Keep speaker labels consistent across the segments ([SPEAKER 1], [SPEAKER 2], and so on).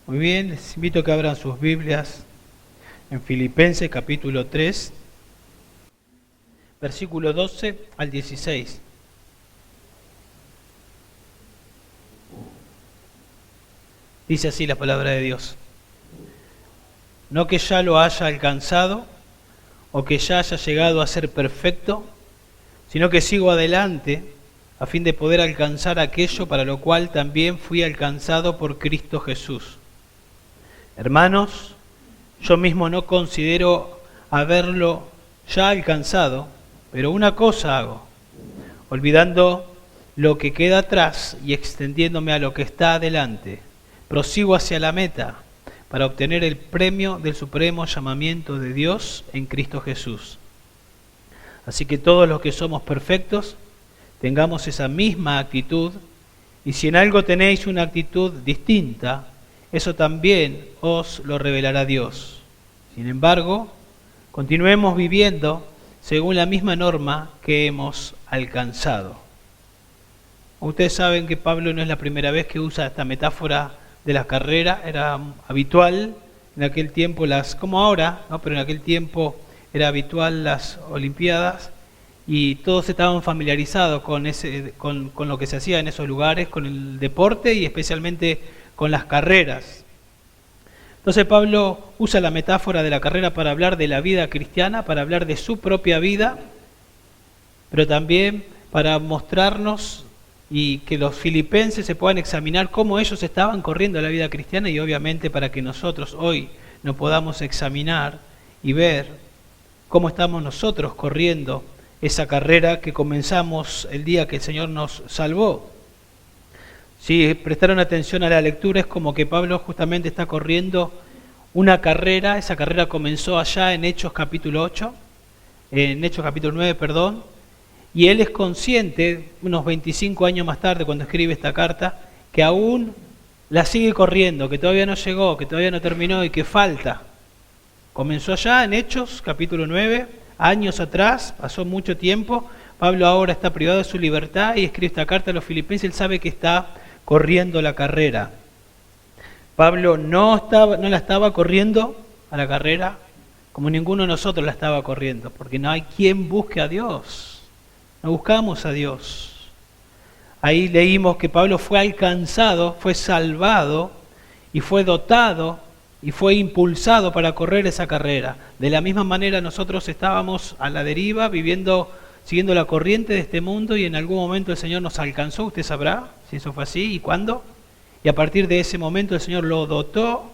[SPEAKER 1] Muy bien, les invito a que abran sus Biblias en Filipenses capítulo 3, versículo 12 al 16. Dice así la palabra de Dios. No que ya lo haya alcanzado o que ya haya llegado a ser perfecto, sino que sigo adelante a fin de poder alcanzar aquello para lo cual también fui alcanzado por Cristo Jesús. Hermanos, yo mismo no considero haberlo ya alcanzado, pero una cosa hago, olvidando lo que queda atrás y extendiéndome a lo que está adelante, prosigo hacia la meta para obtener el premio del supremo llamamiento de Dios en Cristo Jesús. Así que todos los que somos perfectos, tengamos esa misma actitud, y si en algo tenéis una actitud distinta, eso también os lo revelará Dios. Sin embargo, continuemos viviendo según la misma norma que hemos alcanzado. Ustedes saben que Pablo no es la primera vez que usa esta metáfora de la carrera, era habitual en aquel tiempo, como ahora, ¿no? Pero en aquel tiempo era habitual las Olimpiadas y todos estaban familiarizados con lo que se hacía en esos lugares, con el deporte y especialmente con las carreras. Entonces Pablo usa la metáfora de la carrera para hablar de la vida cristiana, para hablar de su propia vida, pero también para mostrarnos y que los filipenses se puedan examinar cómo ellos estaban corriendo la vida cristiana, y obviamente para que nosotros hoy nos podamos examinar y ver cómo estamos nosotros corriendo esa carrera que comenzamos el día que el Señor nos salvó. Si prestaron atención a la lectura, es como que Pablo justamente está corriendo una carrera. Esa carrera comenzó allá en Hechos capítulo 9, y él es consciente, unos 25 años más tarde, cuando escribe esta carta, que aún la sigue corriendo, que todavía no llegó, que todavía no terminó y que falta. Comenzó allá en Hechos capítulo 9, años atrás, pasó mucho tiempo. Pablo ahora está privado de su libertad y escribe esta carta a los filipenses. Él sabe que está corriendo la carrera. Pablo no la estaba corriendo a la carrera como ninguno de nosotros la estaba corriendo, porque no hay quien busque a Dios. No buscamos a Dios. Ahí leímos que Pablo fue alcanzado, fue salvado y fue dotado y fue impulsado para correr esa carrera. De la misma manera nosotros estábamos a la deriva, siguiendo la corriente de este mundo, y en algún momento el Señor nos alcanzó. Usted sabrá si eso fue así y cuándo. Y a partir de ese momento el Señor lo dotó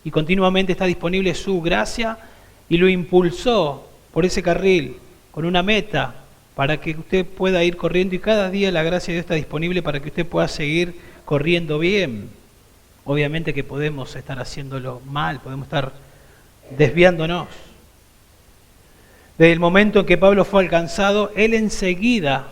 [SPEAKER 1] y continuamente está disponible su gracia y lo impulsó por ese carril con una meta para que usted pueda ir corriendo, y cada día la gracia de Dios está disponible para que usted pueda seguir corriendo bien. Obviamente que podemos estar haciéndolo mal, podemos estar desviándonos. Desde el momento en que Pablo fue alcanzado, él enseguida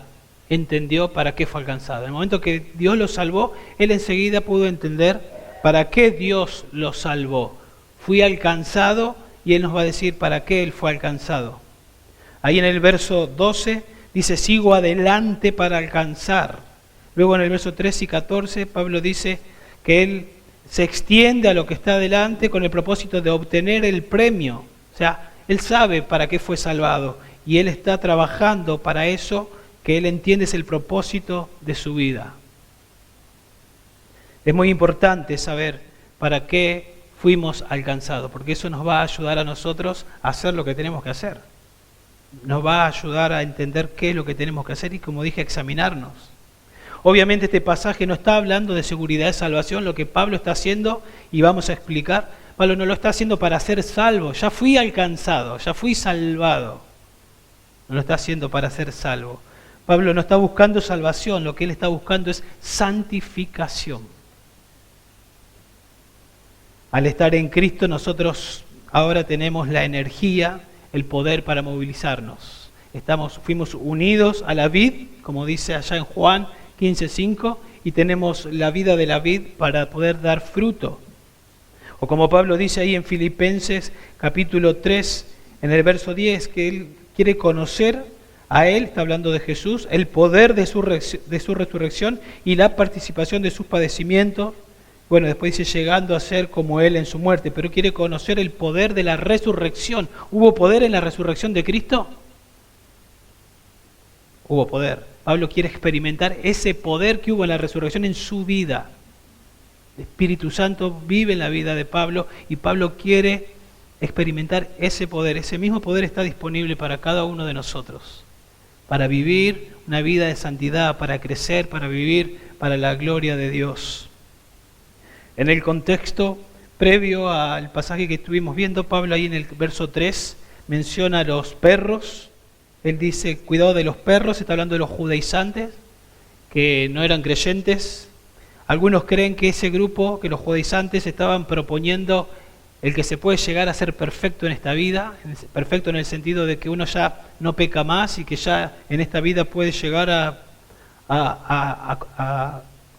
[SPEAKER 1] entendió para qué fue alcanzado. En el momento que Dios lo salvó, él enseguida pudo entender para qué Dios lo salvó. Fui alcanzado, y él nos va a decir para qué él fue alcanzado. Ahí en el verso 12 dice, sigo adelante para alcanzar. Luego en el verso 13 y 14 Pablo dice que él se extiende a lo que está adelante con el propósito de obtener el premio. O sea, él sabe para qué fue salvado y él está trabajando para eso que él entiende es el propósito de su vida. Es muy importante saber para qué fuimos alcanzados, porque eso nos va a ayudar a nosotros a hacer lo que tenemos que hacer. Nos va a ayudar a entender qué es lo que tenemos que hacer y, como dije, examinarnos. Obviamente este pasaje no está hablando de seguridad de salvación. Lo que Pablo está haciendo, y vamos a explicar, Pablo no lo está haciendo para ser salvo. Ya fui alcanzado, ya fui salvado. No lo está haciendo para ser salvo. Pablo no está buscando salvación, lo que él está buscando es santificación. Al estar en Cristo nosotros ahora tenemos la energía, el poder para movilizarnos. Fuimos unidos a la vid, como dice allá en Juan 15:5, y tenemos la vida de la vid para poder dar fruto. O como Pablo dice ahí en Filipenses capítulo 3, en el verso 10, que él quiere conocer a él, está hablando de Jesús, el poder de su resurrección y la participación de sus padecimientos, Bueno, después dice llegando a ser como Él en su muerte, pero quiere conocer el poder de la resurrección. ¿Hubo poder en la resurrección de Cristo? Hubo poder. Pablo quiere experimentar ese poder que hubo en la resurrección en su vida. El Espíritu Santo vive en la vida de Pablo y Pablo quiere experimentar ese poder. Ese mismo poder está disponible para cada uno de nosotros, para vivir una vida de santidad, para crecer, para vivir para la gloria de Dios. En el contexto previo al pasaje que estuvimos viendo, Pablo ahí en el verso 3 menciona a los perros. Él dice, cuidado de los perros, está hablando de los judaizantes, que no eran creyentes. Algunos creen que ese grupo, que los judaizantes estaban proponiendo el que se puede llegar a ser perfecto en esta vida, perfecto en el sentido de que uno ya no peca más y que ya en esta vida puede llegar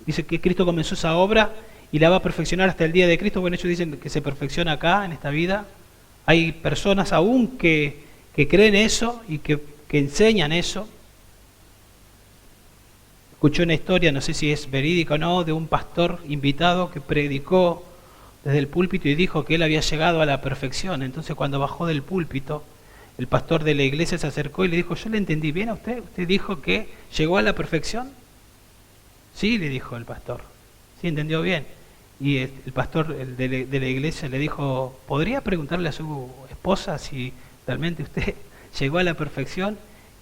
[SPEAKER 1] dice que Cristo comenzó esa obra y la va a perfeccionar hasta el día de Cristo. Bueno, ellos dicen que se perfecciona acá, en esta vida. Hay personas aún que creen eso y que enseñan eso. Escuché una historia, no sé si es verídica o no, de un pastor invitado que predicó desde el púlpito y dijo que él había llegado a la perfección. Entonces cuando bajó del púlpito, el pastor de la iglesia se acercó y le dijo, ¿yo le entendí bien a usted? ¿Usted dijo que llegó a la perfección? Sí, le dijo el pastor. Sí, entendió bien. Y el pastor de la iglesia le dijo, ¿podría preguntarle a su esposa si realmente usted llegó a la perfección?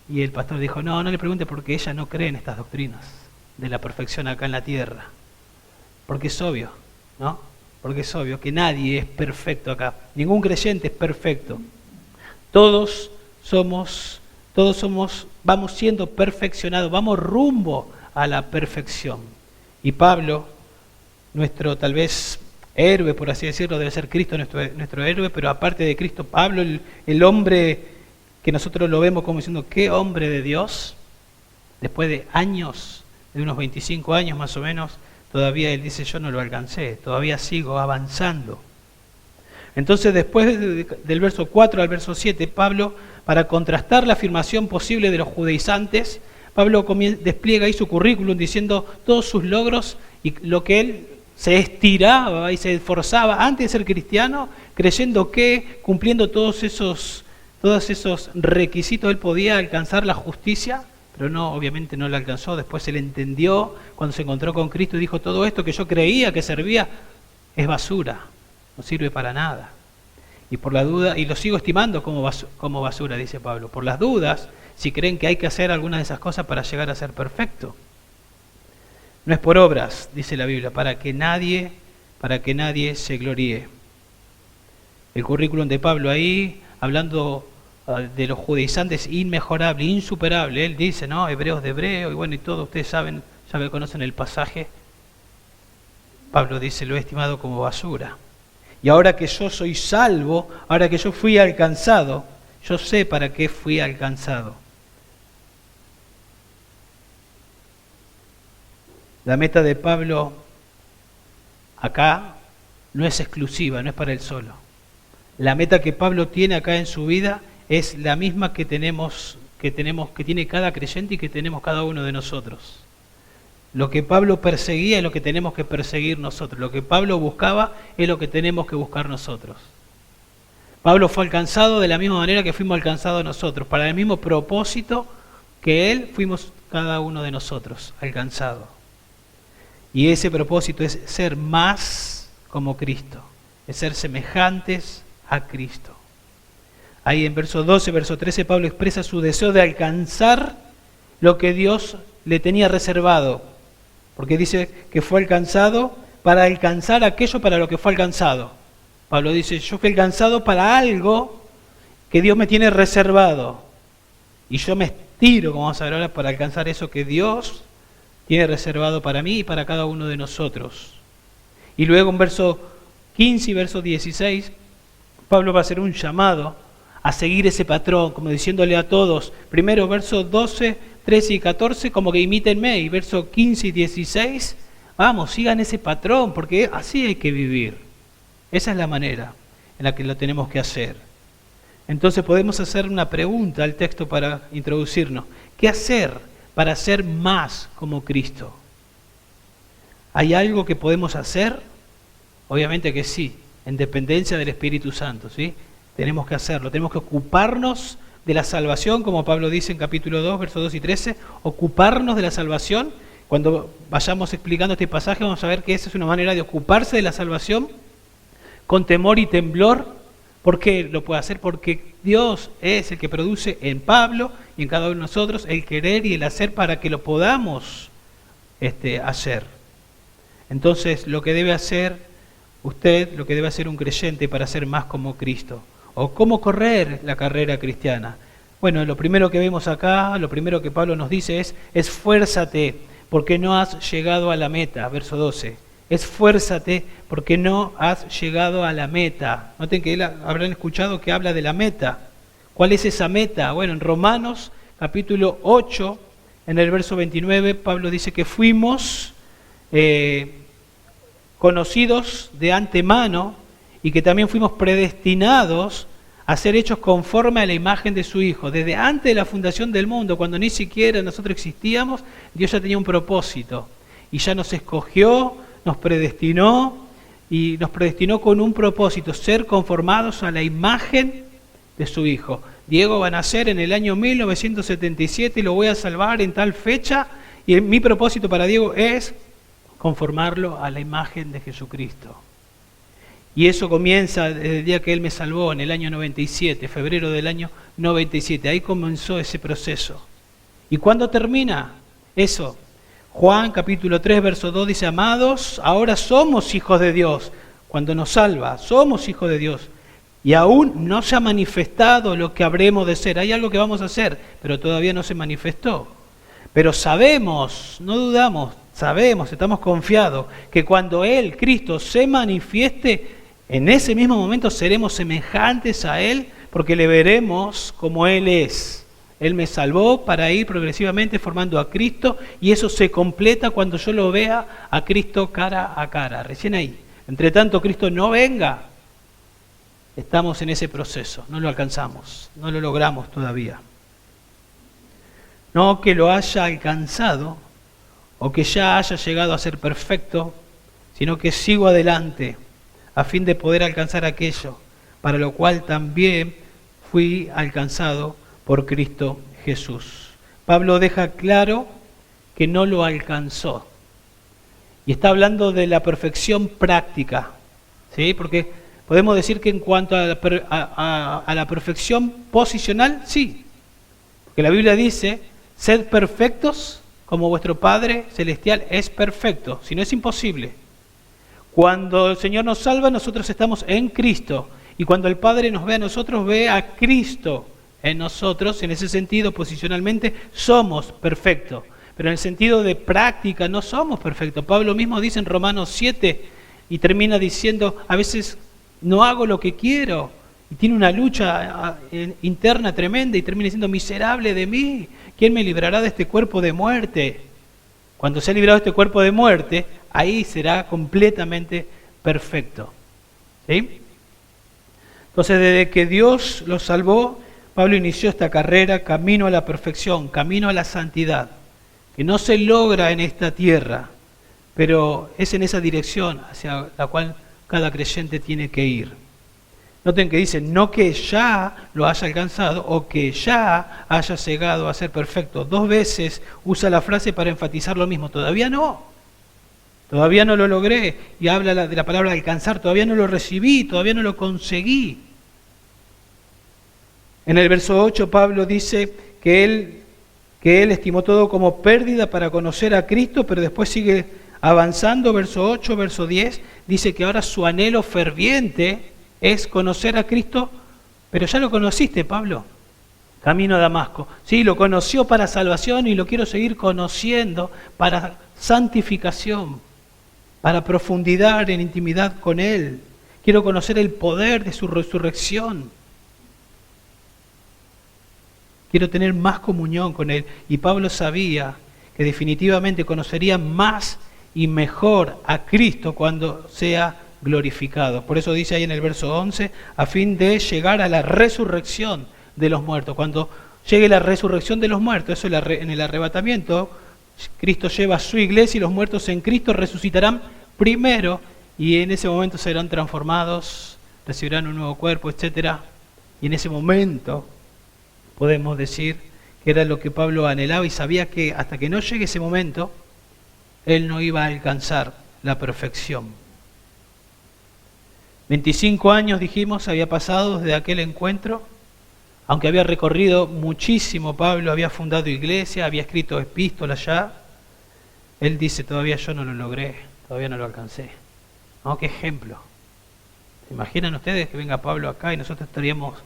[SPEAKER 1] Y el pastor dijo, no le pregunte porque ella no cree en estas doctrinas de la perfección acá en la tierra. Porque es obvio, ¿no? Porque es obvio que nadie es perfecto acá. Ningún creyente es perfecto. Todos vamos siendo perfeccionados, vamos rumbo a la perfección. Y Pablo, nuestro tal vez héroe, por así decirlo, debe ser Cristo nuestro héroe, pero aparte de Cristo, Pablo, el hombre que nosotros lo vemos como diciendo, qué hombre de Dios, después de años, de unos 25 años más o menos, todavía él dice, yo no lo alcancé, todavía sigo avanzando. Entonces, después del verso 4 al verso 7, Pablo, para contrastar la afirmación posible de los judaizantes, Pablo despliega ahí su currículum diciendo todos sus logros y lo que él se estiraba y se esforzaba antes de ser cristiano, creyendo que cumpliendo todos esos requisitos él podía alcanzar la justicia, pero no, obviamente no la alcanzó. Después él entendió cuando se encontró con Cristo y dijo, todo esto que yo creía que servía es basura, no sirve para nada. Y por la duda, y lo sigo estimando como basura, dice Pablo, por las dudas, si creen que hay que hacer algunas de esas cosas para llegar a ser perfecto. No es por obras, dice la Biblia, para que nadie se gloríe. El currículum de Pablo ahí, hablando de los judaizantes, inmejorable, insuperable. Él dice, ¿no? Hebreos de hebreo, y bueno, y todos ustedes saben, ya me conocen el pasaje. Pablo dice, lo he estimado como basura. Y ahora que yo soy salvo, ahora que yo fui alcanzado, yo sé para qué fui alcanzado. La meta de Pablo acá no es exclusiva, no es para él solo. La meta que Pablo tiene acá en su vida es la misma que tiene cada creyente y que tenemos cada uno de nosotros. Lo que Pablo perseguía es lo que tenemos que perseguir nosotros. Lo que Pablo buscaba es lo que tenemos que buscar nosotros. Pablo fue alcanzado de la misma manera que fuimos alcanzados nosotros, para el mismo propósito que él fuimos cada uno de nosotros alcanzados. Y ese propósito es ser más como Cristo, es ser semejantes a Cristo. Ahí en verso 12, verso 13, Pablo expresa su deseo de alcanzar lo que Dios le tenía reservado, porque dice que fue alcanzado para alcanzar aquello para lo que fue alcanzado. Pablo dice, yo fui alcanzado para algo que Dios me tiene reservado, y yo me estiro, como vamos a ver ahora, para alcanzar eso que Dios tiene reservado para mí y para cada uno de nosotros. Y luego en verso 15 y verso 16, Pablo va a hacer un llamado a seguir ese patrón, como diciéndole a todos, primero versos 12, 13 y 14, como que imítenme, y versos 15 y 16, vamos, sigan ese patrón, porque así hay que vivir. Esa es la manera en la que lo tenemos que hacer. Entonces podemos hacer una pregunta al texto para introducirnos. ¿Qué hacer para ser más como Cristo? ¿Hay algo que podemos hacer Obviamente que sí, en dependencia del Espíritu Santo, ¿sí? Tenemos que hacerlo, tenemos que ocuparnos de la salvación, como Pablo dice en capítulo 2, versos 2 y 13, ocuparnos de la salvación. Cuando vayamos explicando este pasaje vamos a ver que esa es una manera de ocuparse de la salvación con temor y temblor. ¿Por qué lo puede hacer? Porque Dios es el que produce en Pablo y en cada uno de nosotros el querer y el hacer para que lo podamos hacer. Entonces, lo que debe hacer usted, lo que debe hacer un creyente para ser más como Cristo, o cómo correr la carrera cristiana. Bueno, lo primero que vemos acá, lo primero que Pablo nos dice es: esfuérzate porque no has llegado a la meta, verso 12. Esfuérzate porque no has llegado a la meta. Noten que habrán escuchado que habla de la meta. ¿Cuál es esa meta? Bueno, en Romanos capítulo 8, en el verso 29, Pablo dice que fuimos conocidos de antemano y que también fuimos predestinados a ser hechos conforme a la imagen de su Hijo. Desde antes de la fundación del mundo, cuando ni siquiera nosotros existíamos, Dios ya tenía un propósito y ya nos escogió, nos predestinó y nos predestinó con un propósito: ser conformados a la imagen de su Hijo. Diego va a nacer en el año 1977 y lo voy a salvar en tal fecha, y mi propósito para Diego es conformarlo a la imagen de Jesucristo. Y eso comienza desde el día que Él me salvó, en el año 97, febrero del año 97. Ahí comenzó ese proceso. ¿Y cuándo termina eso? Juan capítulo 3, verso 2 dice: amados, ahora somos hijos de Dios. Cuando nos salva, somos hijos de Dios. Y aún no se ha manifestado lo que habremos de ser. Hay algo que vamos a hacer, pero todavía no se manifestó. Pero sabemos, no dudamos, sabemos, estamos confiados que cuando Él, Cristo, se manifieste, en ese mismo momento seremos semejantes a Él, porque le veremos como Él es. Él me salvó para ir progresivamente formando a Cristo, y eso se completa cuando yo lo vea a Cristo cara a cara, recién ahí. Entre tanto Cristo no venga, estamos en ese proceso, no lo alcanzamos, no lo logramos todavía. No que lo haya alcanzado o que ya haya llegado a ser perfecto, sino que sigo adelante a fin de poder alcanzar aquello para lo cual también fui alcanzado por Cristo Jesús. Pablo deja claro que no lo alcanzó. Y está hablando de la perfección práctica, ¿sí? Porque podemos decir que en cuanto a la perfección posicional, sí. Porque la Biblia dice: sed perfectos como vuestro Padre Celestial es perfecto. Si no, es imposible. Cuando el Señor nos salva, nosotros estamos en Cristo. Y cuando el Padre nos ve a nosotros, ve a Cristo en nosotros. En ese sentido, posicionalmente, somos perfectos. Pero en el sentido de práctica, no somos perfectos. Pablo mismo dice en Romanos 7, y termina diciendo: a veces no hago lo que quiero. Y tiene una lucha interna tremenda y termina diciendo: miserable de mí, ¿quién me librará de este cuerpo de muerte? Cuando se ha librado de este cuerpo de muerte, ahí será completamente perfecto. ¿Sí? Entonces, desde que Dios lo salvó, Pablo inició esta carrera camino a la perfección, camino a la santidad, que no se logra en esta tierra, pero es en esa dirección hacia la cual cada creyente tiene que ir. Noten que dice: no que ya lo haya alcanzado o que ya haya llegado a ser perfecto. 2 veces usa la frase para enfatizar lo mismo. Todavía no lo logré. Y habla de la palabra alcanzar. Todavía no lo recibí, todavía no lo conseguí. En el verso 8 Pablo dice que él estimó todo como pérdida para conocer a Cristo, pero después sigue avanzando. Verso 8, verso 10, dice que ahora su anhelo ferviente es conocer a Cristo. Pero ya lo conociste, Pablo. Camino a Damasco. Sí, lo conoció para salvación y lo quiero seguir conociendo para santificación, para profundidad en intimidad con Él. Quiero conocer el poder de su resurrección. Quiero tener más comunión con Él. Y Pablo sabía que definitivamente conocería más y mejor a Cristo cuando sea glorificado. Por eso dice ahí en el verso 11, a fin de llegar a la resurrección de los muertos. Cuando llegue la resurrección de los muertos, eso en el arrebatamiento, Cristo lleva a su iglesia y los muertos en Cristo resucitarán primero, y en ese momento serán transformados, recibirán un nuevo cuerpo, etc. Y en ese momento podemos decir que era lo que Pablo anhelaba y sabía que hasta que no llegue ese momento, él no iba a alcanzar la perfección. 25 años, dijimos, había pasado desde aquel encuentro, aunque había recorrido muchísimo Pablo, había fundado iglesia, había escrito epístolas ya, él dice, todavía yo no lo logré, todavía no lo alcancé. ¿No? ¿Qué ejemplo? ¿Se imaginan ustedes que venga Pablo acá y nosotros estaríamos,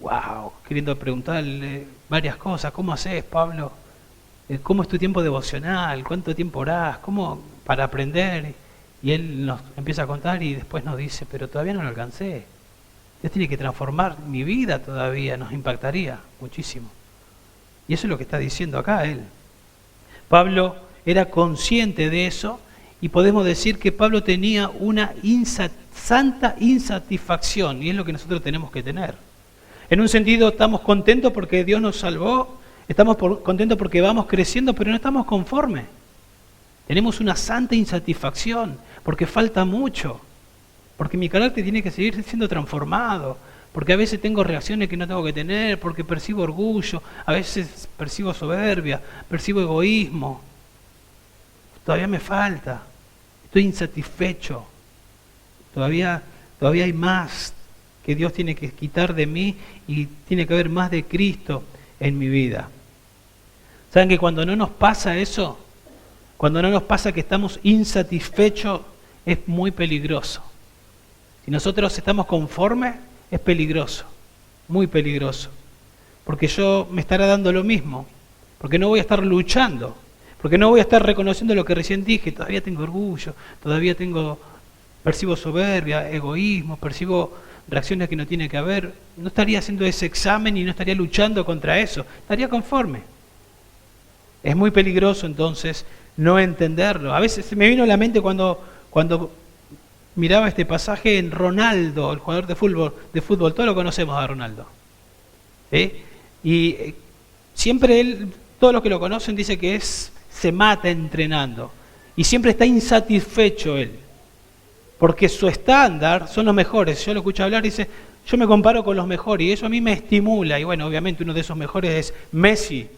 [SPEAKER 1] wow, queriendo preguntarle varias cosas? ¿Cómo haces, Pablo? ¿Cómo es tu tiempo devocional? ¿Cuánto tiempo orás? ¿Cómo para aprender? Y él nos empieza a contar y después nos dice, pero todavía no lo alcancé. Dios tiene que transformar mi vida todavía, nos impactaría muchísimo. Y eso es lo que está diciendo acá él. Pablo era consciente de eso y podemos decir que Pablo tenía una santa insatisfacción, y es lo que nosotros tenemos que tener. En un sentido estamos contentos porque Dios nos salvó, estamos contentos porque vamos creciendo, pero no estamos conformes. Tenemos una santa insatisfacción porque falta mucho, porque mi carácter tiene que seguir siendo transformado, porque a veces tengo reacciones que no tengo que tener, porque percibo orgullo, a veces percibo soberbia, percibo egoísmo. Todavía me falta, estoy insatisfecho, todavía hay más que Dios tiene que quitar de mí y tiene que haber más de Cristo en mi vida. ¿Saben que cuando no nos pasa eso, cuando no nos pasa que estamos insatisfechos, es muy peligroso? Si nosotros estamos conformes, es peligroso, muy peligroso, porque yo me estará dando lo mismo, porque no voy a estar luchando, porque no voy a estar reconociendo lo que recién dije, todavía tengo orgullo, todavía percibo soberbia, egoísmo, percibo reacciones que no tiene que haber. No estaría haciendo ese examen y no estaría luchando contra eso, estaría conforme. Es muy peligroso entonces no entenderlo. A veces se me vino a la mente cuando miraba este pasaje en Ronaldo, el jugador de fútbol, todos lo conocemos a Ronaldo. Y siempre él, todos los que lo conocen dicen que se mata entrenando y siempre está insatisfecho él, porque su estándar son los mejores. Yo lo escucho hablar y dice, yo me comparo con los mejores y eso a mí me estimula. Y bueno, obviamente uno de esos mejores es Messi.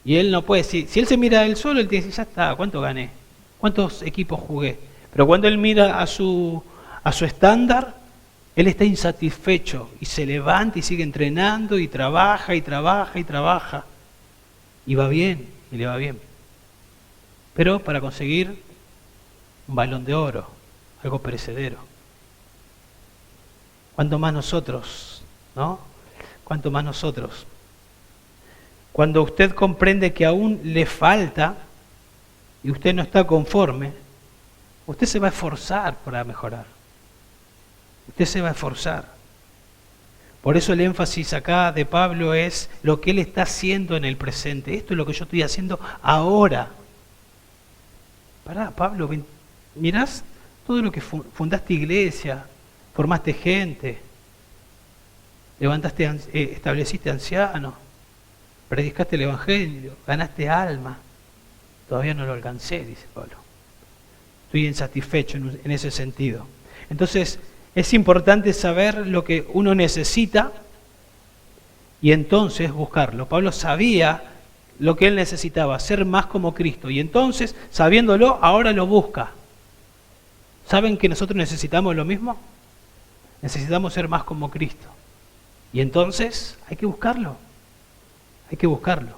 [SPEAKER 1] Y él no puede, si él se mira a él solo, él dice, ya está, ¿cuánto gané? ¿Cuántos equipos jugué? Pero cuando él mira a su estándar, él está insatisfecho y se levanta y sigue entrenando y trabaja y trabaja y trabaja. Y va bien, y le va bien. Pero para conseguir un balón de oro, algo perecedero. ¿Cuánto más nosotros, no? ¿Cuánto más nosotros? Cuando usted comprende que aún le falta y usted no está conforme, usted se va a esforzar para mejorar. Usted se va a esforzar. Por eso el énfasis acá de Pablo es lo que él está haciendo en el presente. Esto es lo que yo estoy haciendo ahora. Pará, Pablo, mirás todo lo que fundaste iglesia, formaste gente, estableciste ancianos, predicaste el evangelio, ganaste alma. Todavía no lo alcancé, dice Pablo. Estoy insatisfecho en ese sentido. Entonces, es importante saber lo que uno necesita y entonces buscarlo. Pablo sabía lo que él necesitaba, ser más como Cristo. Y entonces, sabiéndolo, ahora lo busca. ¿Saben que nosotros necesitamos lo mismo? Necesitamos ser más como Cristo. Y entonces, hay que buscarlo. Hay que buscarlo.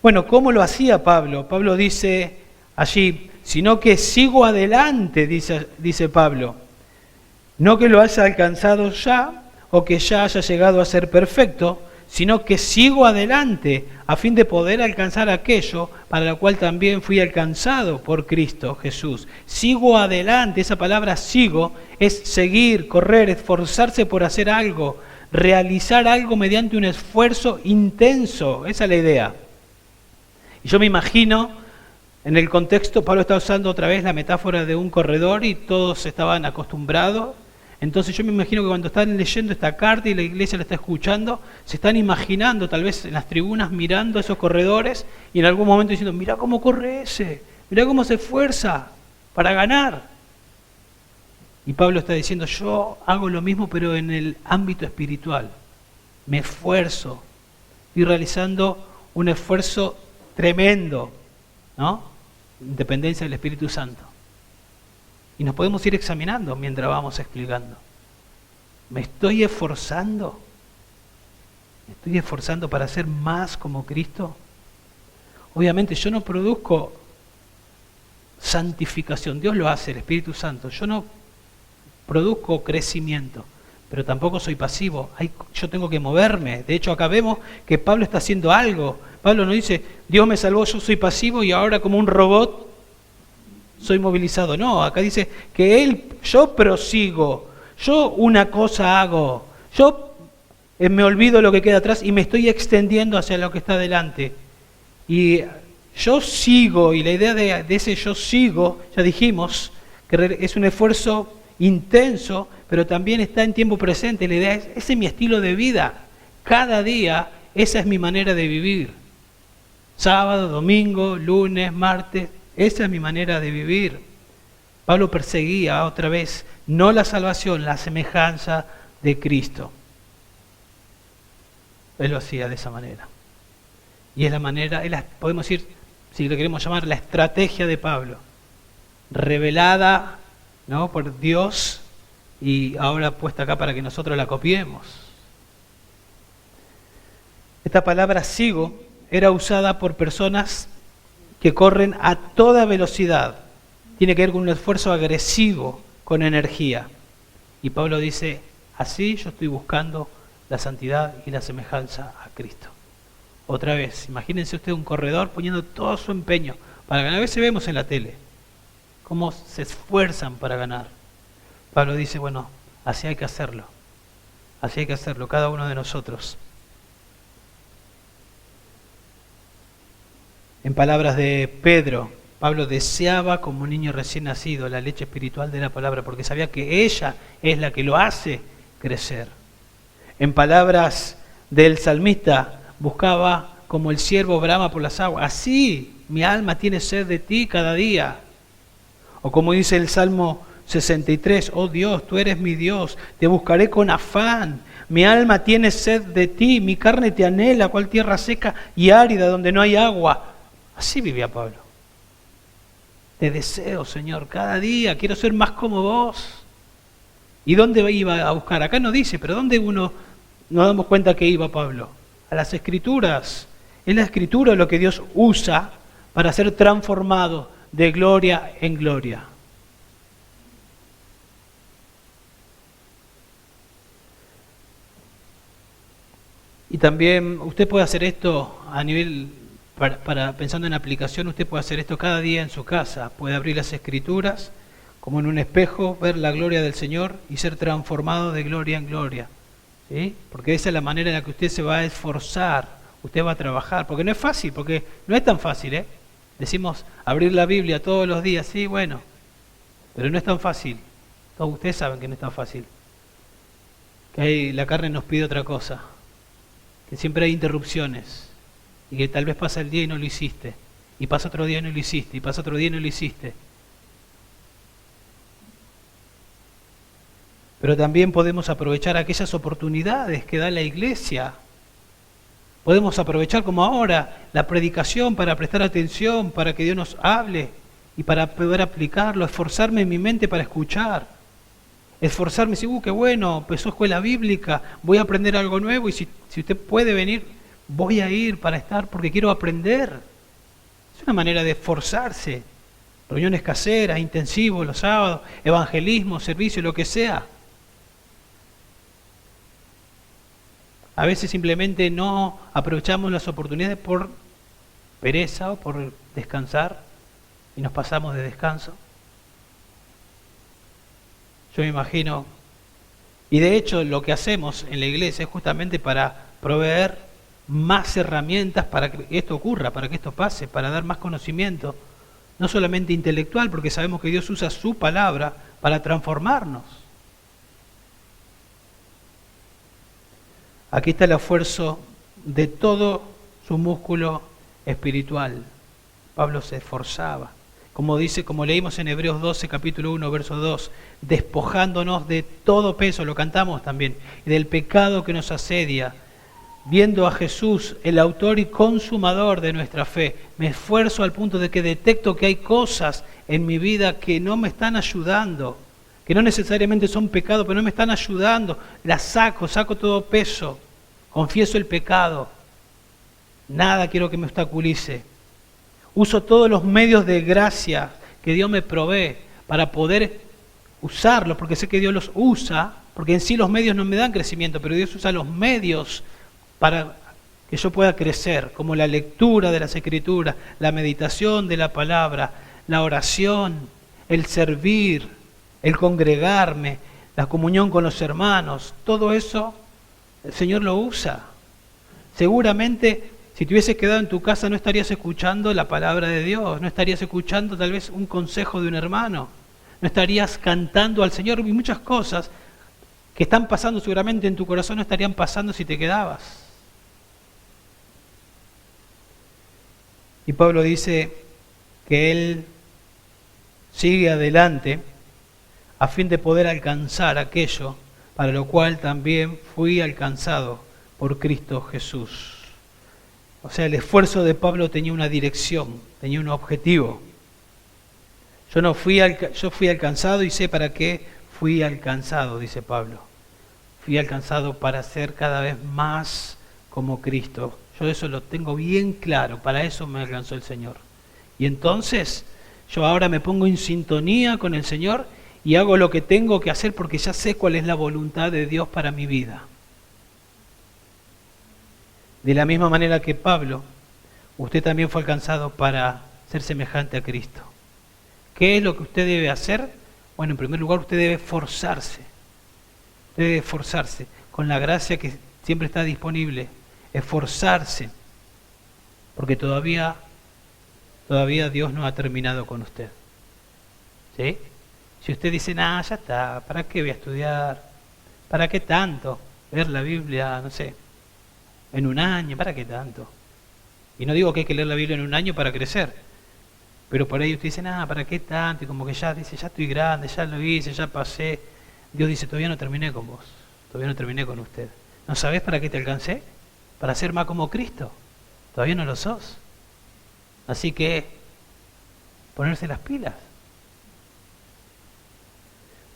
[SPEAKER 1] Bueno, ¿cómo lo hacía Pablo? Pablo dice allí, sino que sigo adelante, dice Pablo. No que lo haya alcanzado ya, o que ya haya llegado a ser perfecto, sino que sigo adelante a fin de poder alcanzar aquello para lo cual también fui alcanzado por Cristo Jesús. Sigo adelante, esa palabra sigo es seguir, correr, esforzarse por hacer algo, realizar algo mediante un esfuerzo intenso, esa es la idea. Y yo me imagino, en el contexto, Pablo está usando otra vez la metáfora de un corredor y todos estaban acostumbrados. Entonces yo me imagino que cuando están leyendo esta carta y la iglesia la está escuchando, se están imaginando tal vez en las tribunas mirando a esos corredores y en algún momento diciendo, mirá cómo corre ese, mirá cómo se esfuerza, para ganar. Y Pablo está diciendo, yo hago lo mismo pero en el ámbito espiritual. Me esfuerzo, estoy realizando un esfuerzo tremendo, ¿no? Dependencia del Espíritu Santo. Y nos podemos ir examinando mientras vamos explicando. ¿Me estoy esforzando? ¿Me estoy esforzando para ser más como Cristo? Obviamente yo no produzco santificación, Dios lo hace, el Espíritu Santo. Yo no produzco crecimiento, pero tampoco soy pasivo. Yo tengo que moverme. De hecho, acá vemos que Pablo está haciendo algo. Pablo no dice, Dios me salvó, yo soy pasivo y ahora como un robot soy movilizado. No, acá dice que yo prosigo, yo una cosa hago, yo me olvido lo que queda atrás y me estoy extendiendo hacia lo que está delante. Y yo sigo, y la idea de ese yo sigo, ya dijimos, que es un esfuerzo intenso, pero también está en tiempo presente. La idea es, ese es mi estilo de vida. Cada día, esa es mi manera de vivir. Sábado, domingo, lunes, martes, esa es mi manera de vivir. Pablo perseguía otra vez, no la salvación, la semejanza de Cristo. Él lo hacía de esa manera. Y es la manera, podemos decir, si le queremos llamar, la estrategia de Pablo, revelada, ¿no?, por Dios y ahora puesta acá para que nosotros la copiemos. Esta palabra sigo era usada por personas que corren a toda velocidad. Tiene que ver con un esfuerzo agresivo, con energía. Y Pablo dice, así yo estoy buscando la santidad y la semejanza a Cristo. Otra vez, imagínense usted un corredor poniendo todo su empeño para ganar. A veces vemos en la tele cómo se esfuerzan para ganar. Pablo dice, bueno, así hay que hacerlo. Así hay que hacerlo, cada uno de nosotros. En palabras de Pedro, Pablo deseaba como un niño recién nacido la leche espiritual de la palabra, porque sabía que ella es la que lo hace crecer. En palabras del salmista, buscaba como el ciervo brama por las aguas. Así mi alma tiene sed de ti cada día. O como dice el Salmo 63, oh Dios, tú eres mi Dios, te buscaré con afán. Mi alma tiene sed de ti, mi carne te anhela, cual tierra seca y árida donde no hay agua. Así vivía Pablo. Te deseo, Señor, cada día, quiero ser más como vos. ¿Y dónde iba a buscar? Acá no dice, pero ¿dónde nos damos cuenta que iba Pablo? A las Escrituras. Es la Escritura lo que Dios usa para ser transformado de gloria en gloria. Y también usted puede hacer esto a nivel, pensando en aplicación, usted puede hacer esto cada día en su casa. Puede abrir las Escrituras como en un espejo, ver la gloria del Señor y ser transformado de gloria en gloria. ¿Sí? Porque esa es la manera en la que usted se va a esforzar, usted va a trabajar, porque no es fácil, porque no es tan fácil, ¿eh? Decimos abrir la Biblia todos los días, sí, bueno, pero no es tan fácil. Todos ustedes saben que no es tan fácil. Que la carne nos pide otra cosa, que siempre hay interrupciones, y que tal vez pasa el día y no lo hiciste, y pasa otro día y no lo hiciste, y pasa otro día y no lo hiciste. Pero también podemos aprovechar aquellas oportunidades que da la iglesia. Podemos aprovechar como ahora la predicación para prestar atención, para que Dios nos hable y para poder aplicarlo, esforzarme en mi mente para escuchar. Esforzarme, decir, qué bueno, empezó escuela bíblica, voy a aprender algo nuevo y si usted puede venir, voy a ir para estar porque quiero aprender. Es una manera de esforzarse. Reuniones caseras, intensivos los sábados, evangelismo, servicio, lo que sea. A veces simplemente no aprovechamos las oportunidades por pereza o por descansar y nos pasamos de descanso. Yo me imagino, y de hecho lo que hacemos en la iglesia es justamente para proveer más herramientas para que esto ocurra, para que esto pase, para dar más conocimiento, no solamente intelectual, porque sabemos que Dios usa su palabra para transformarnos. Aquí está el esfuerzo de todo su músculo espiritual. Pablo se esforzaba. como leímos en Hebreos 12, capítulo 1, verso 2, despojándonos de todo peso, lo cantamos también, y del pecado que nos asedia, viendo a Jesús, el autor y consumador de nuestra fe. Me esfuerzo al punto de que detecto que hay cosas en mi vida que no me están ayudando, que no necesariamente son pecados, pero no me están ayudando. Las saco todo peso, confieso el pecado. Nada quiero que me obstaculice. Uso todos los medios de gracia que Dios me provee para poder usarlos, porque sé que Dios los usa, porque en sí los medios no me dan crecimiento, pero Dios usa los medios para que yo pueda crecer, como la lectura de las Escrituras, la meditación de la palabra, la oración, el servir, el congregarme, la comunión con los hermanos. Todo eso el Señor lo usa. Seguramente si te hubieses quedado en tu casa no estarías escuchando la palabra de Dios, no estarías escuchando tal vez un consejo de un hermano, no estarías cantando al Señor, y muchas cosas que están pasando seguramente en tu corazón no estarían pasando si te quedabas. Y Pablo dice que él sigue adelante a fin de poder alcanzar aquello para lo cual también fui alcanzado por Cristo Jesús. O sea, el esfuerzo de Pablo tenía una dirección, tenía un objetivo. Yo fui alcanzado y sé para qué fui alcanzado, dice Pablo. Fui alcanzado para ser cada vez más como Cristo. Yo eso lo tengo bien claro, para eso me alcanzó el Señor. Y entonces yo ahora me pongo en sintonía con el Señor y hago lo que tengo que hacer porque ya sé cuál es la voluntad de Dios para mi vida. De la misma manera que Pablo, usted también fue alcanzado para ser semejante a Cristo. ¿Qué es lo que usted debe hacer? Bueno, en primer lugar, usted debe esforzarse. Usted debe esforzarse con la gracia que siempre está disponible. Esforzarse, porque todavía Dios no ha terminado con usted. ¿Sí? Si usted dice, ya está, ¿para qué voy a estudiar? ¿Para qué tanto? Leer la Biblia, no sé, en un año, ¿para qué tanto? Y no digo que hay que leer la Biblia en un año para crecer, pero por ahí usted dice, ¿para qué tanto? Y como que ya dice, ya estoy grande, ya lo hice, ya pasé. Dios dice, todavía no terminé con vos, todavía no terminé con usted. ¿No sabés para qué te alcancé? Para ser más como Cristo. Todavía no lo sos. Así que ponerse las pilas.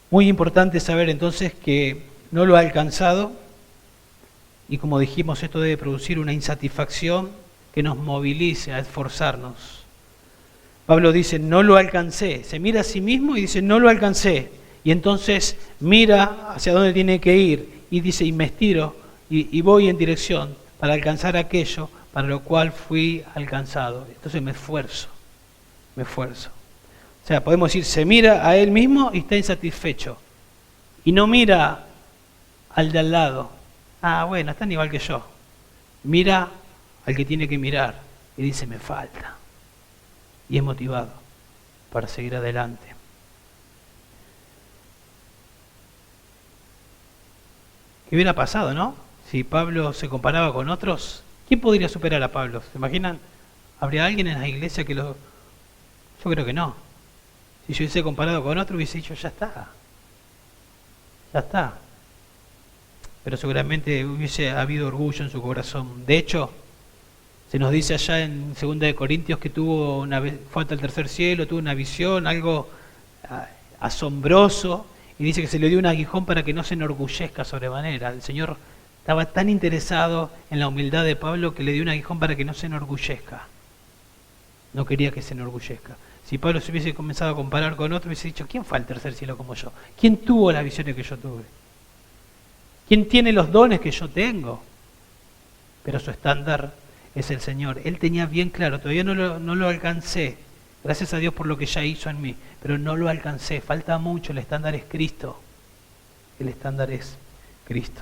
[SPEAKER 1] Muy importante saber entonces que no lo ha alcanzado y como dijimos, esto debe producir una insatisfacción que nos movilice a esforzarnos. Pablo dice, no lo alcancé. Se mira a sí mismo y dice, no lo alcancé. Y entonces mira hacia dónde tiene que ir y dice, y me estiro y voy en dirección para alcanzar aquello para lo cual fui alcanzado. Entonces me esfuerzo. O sea, podemos decir, se mira a él mismo y está insatisfecho. Y no mira al de al lado. Bueno, están igual que yo. Mira al que tiene que mirar y dice, me falta. Y es motivado para seguir adelante. ¿Qué hubiera pasado, no? Si Pablo se comparaba con otros, ¿quién podría superar a Pablo? ¿Se imaginan? ¿Habría alguien en la iglesia que lo...? Yo creo que no. Si yo hubiese comparado con otro, hubiese dicho, ya está. Pero seguramente hubiese habido orgullo en su corazón. De hecho, se nos dice allá en 2 de Corintios que fue hasta el tercer cielo, tuvo una visión, algo asombroso, y dice que se le dio un aguijón para que no se enorgullezca sobremanera. El Señor estaba tan interesado en la humildad de Pablo que le dio un aguijón para que no se enorgullezca. No quería que se enorgullezca. Si Pablo se hubiese comenzado a comparar con otro, hubiese dicho, ¿quién fue al tercer cielo como yo? ¿Quién tuvo las visiones que yo tuve? ¿Quién tiene los dones que yo tengo? Pero su estándar es el Señor. Él tenía bien claro, todavía no lo alcancé. Gracias a Dios por lo que ya hizo en mí, pero no lo alcancé. Falta mucho, el estándar es Cristo. El estándar es Cristo.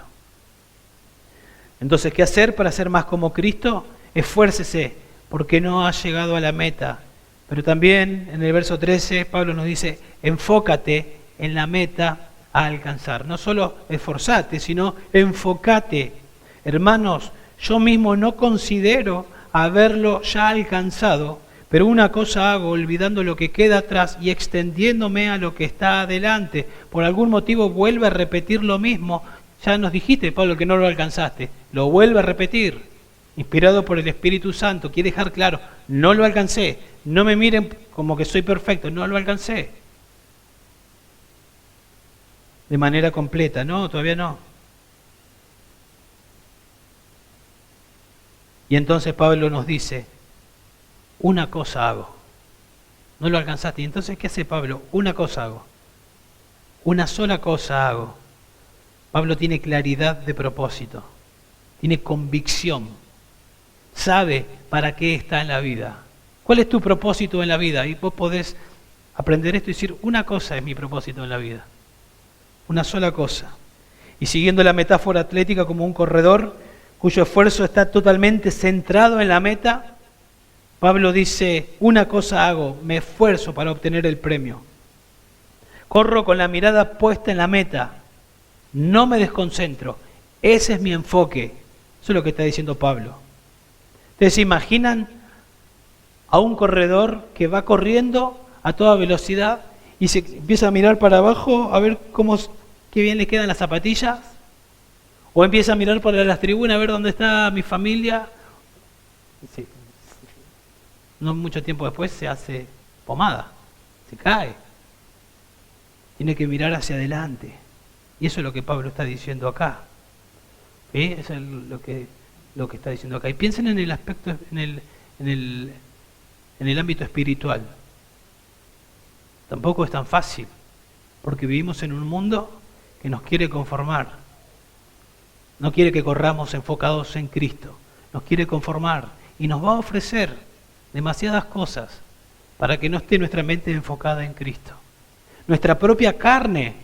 [SPEAKER 1] Entonces, ¿qué hacer para ser más como Cristo? Esfuércese, porque no ha llegado a la meta. Pero también en el verso 13, Pablo nos dice, enfócate en la meta a alcanzar. No solo esforzate, sino enfócate. Hermanos, yo mismo no considero haberlo ya alcanzado, Pero una cosa hago, olvidando lo que queda atrás y extendiéndome a lo que está adelante. Por algún motivo vuelve a repetir lo mismo. Ya nos dijiste, Pablo, que no lo alcanzaste. Lo vuelve a repetir, inspirado por el Espíritu Santo. Quiere dejar claro, no lo alcancé. No me miren como que soy perfecto, no lo alcancé. De manera completa, no, todavía no. Y entonces Pablo nos dice, una cosa hago. No lo alcanzaste. ¿Y entonces qué hace Pablo? Una cosa hago. Una sola cosa hago. Pablo tiene claridad de propósito. Tiene convicción. Sabe para qué está en la vida. ¿Cuál es tu propósito en la vida? Y vos podés aprender esto y decir, una cosa es mi propósito en la vida. Una sola cosa. Y siguiendo la metáfora atlética como un corredor cuyo esfuerzo está totalmente centrado en la meta, Pablo dice, una cosa hago, me esfuerzo para obtener el premio. Corro con la mirada puesta en la meta, no me desconcentro. Ese es mi enfoque. Eso es lo que está diciendo Pablo. ¿Ustedes se imaginan a un corredor que va corriendo a toda velocidad y se empieza a mirar para abajo a ver qué bien le quedan las zapatillas? ¿O empieza a mirar para las tribunas a ver dónde está mi familia? Sí. No mucho tiempo después se hace pomada, se cae. Tiene que mirar hacia adelante. Y eso es lo que Pablo está diciendo acá. ¿Sí? Eso es lo que está diciendo acá. Y piensen en el aspecto, en el ámbito espiritual. Tampoco es tan fácil, porque vivimos en un mundo que nos quiere conformar. No quiere que corramos enfocados en Cristo. Nos quiere conformar y nos va a ofrecer demasiadas cosas para que no esté nuestra mente enfocada en Cristo. Nuestra propia carne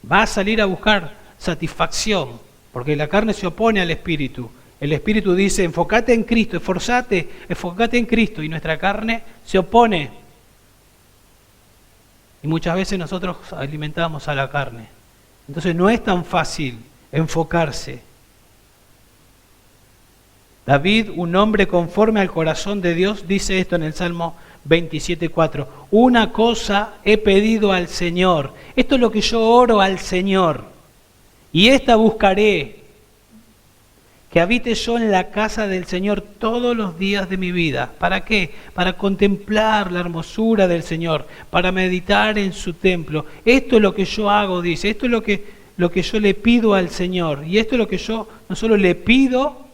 [SPEAKER 1] va a salir a buscar satisfacción, porque la carne se opone al Espíritu. El Espíritu dice, enfócate en Cristo, enfócate en Cristo, y nuestra carne se opone. Y muchas veces nosotros alimentamos a la carne. Entonces no es tan fácil enfocarse. David, un hombre conforme al corazón de Dios, dice esto en el Salmo 27:4. Una cosa he pedido al Señor. Esto es lo que yo oro al Señor. Y esta buscaré, que habite yo en la casa del Señor todos los días de mi vida. ¿Para qué? Para contemplar la hermosura del Señor, para meditar en su templo. Esto es lo que yo hago, dice. Esto es lo que yo le pido al Señor. Y esto es lo que yo no solo le pido,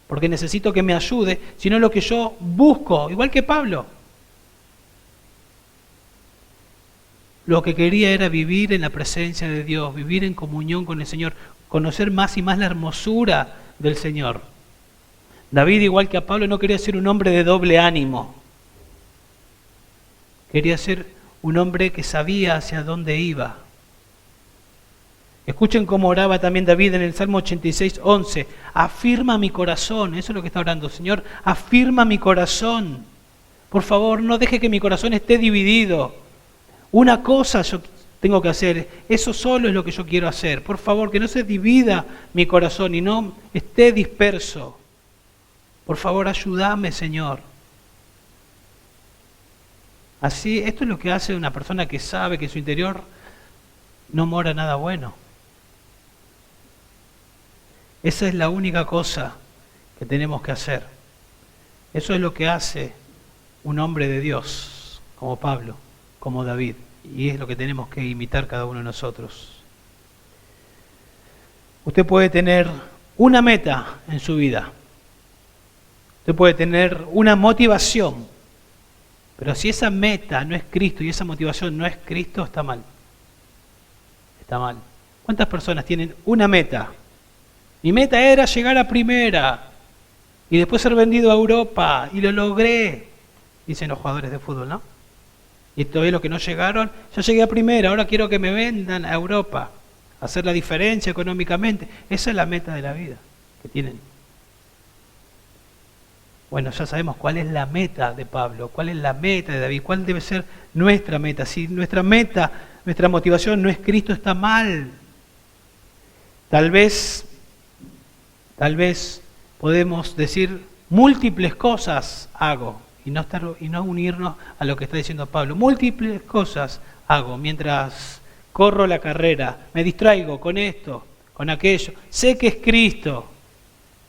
[SPEAKER 1] porque necesito que me ayude, sino lo que yo busco, igual que Pablo. Lo que quería era vivir en la presencia de Dios, vivir en comunión con el Señor, conocer más y más la hermosura del Señor. David, igual que a Pablo, no quería ser un hombre de doble ánimo. Quería ser un hombre que sabía hacia dónde iba. Escuchen cómo oraba también David en el Salmo 86:11. Afirma mi corazón, eso es lo que está orando, Señor, afirma mi corazón. Por favor, no deje que mi corazón esté dividido. Una cosa yo tengo que hacer, eso solo es lo que yo quiero hacer. Por favor, que no se divida mi corazón y no esté disperso. Por favor, ayúdame, Señor. Así, esto es lo que hace una persona que sabe que en su interior no mora nada bueno. Esa es la única cosa que tenemos que hacer. Eso es lo que hace un hombre de Dios, como Pablo, como David. Y es lo que tenemos que imitar cada uno de nosotros. Usted puede tener una meta en su vida. Usted puede tener una motivación. Pero si esa meta no es Cristo y esa motivación no es Cristo, está mal. Está mal. ¿Cuántas personas tienen una meta? Mi meta era llegar a primera y después ser vendido a Europa y lo logré, dicen los jugadores de fútbol, ¿no? Y todavía los que no llegaron, yo llegué a primera, ahora quiero que me vendan a Europa, hacer la diferencia económicamente. Esa es la meta de la vida que tienen. Bueno, ya sabemos cuál es la meta de Pablo, cuál es la meta de David, cuál debe ser nuestra meta. Si nuestra meta, nuestra motivación no es Cristo, está mal. Tal vez podemos decir múltiples cosas hago y no unirnos a lo que está diciendo Pablo. Múltiples cosas hago mientras corro la carrera, me distraigo con esto, con aquello. Sé que es Cristo,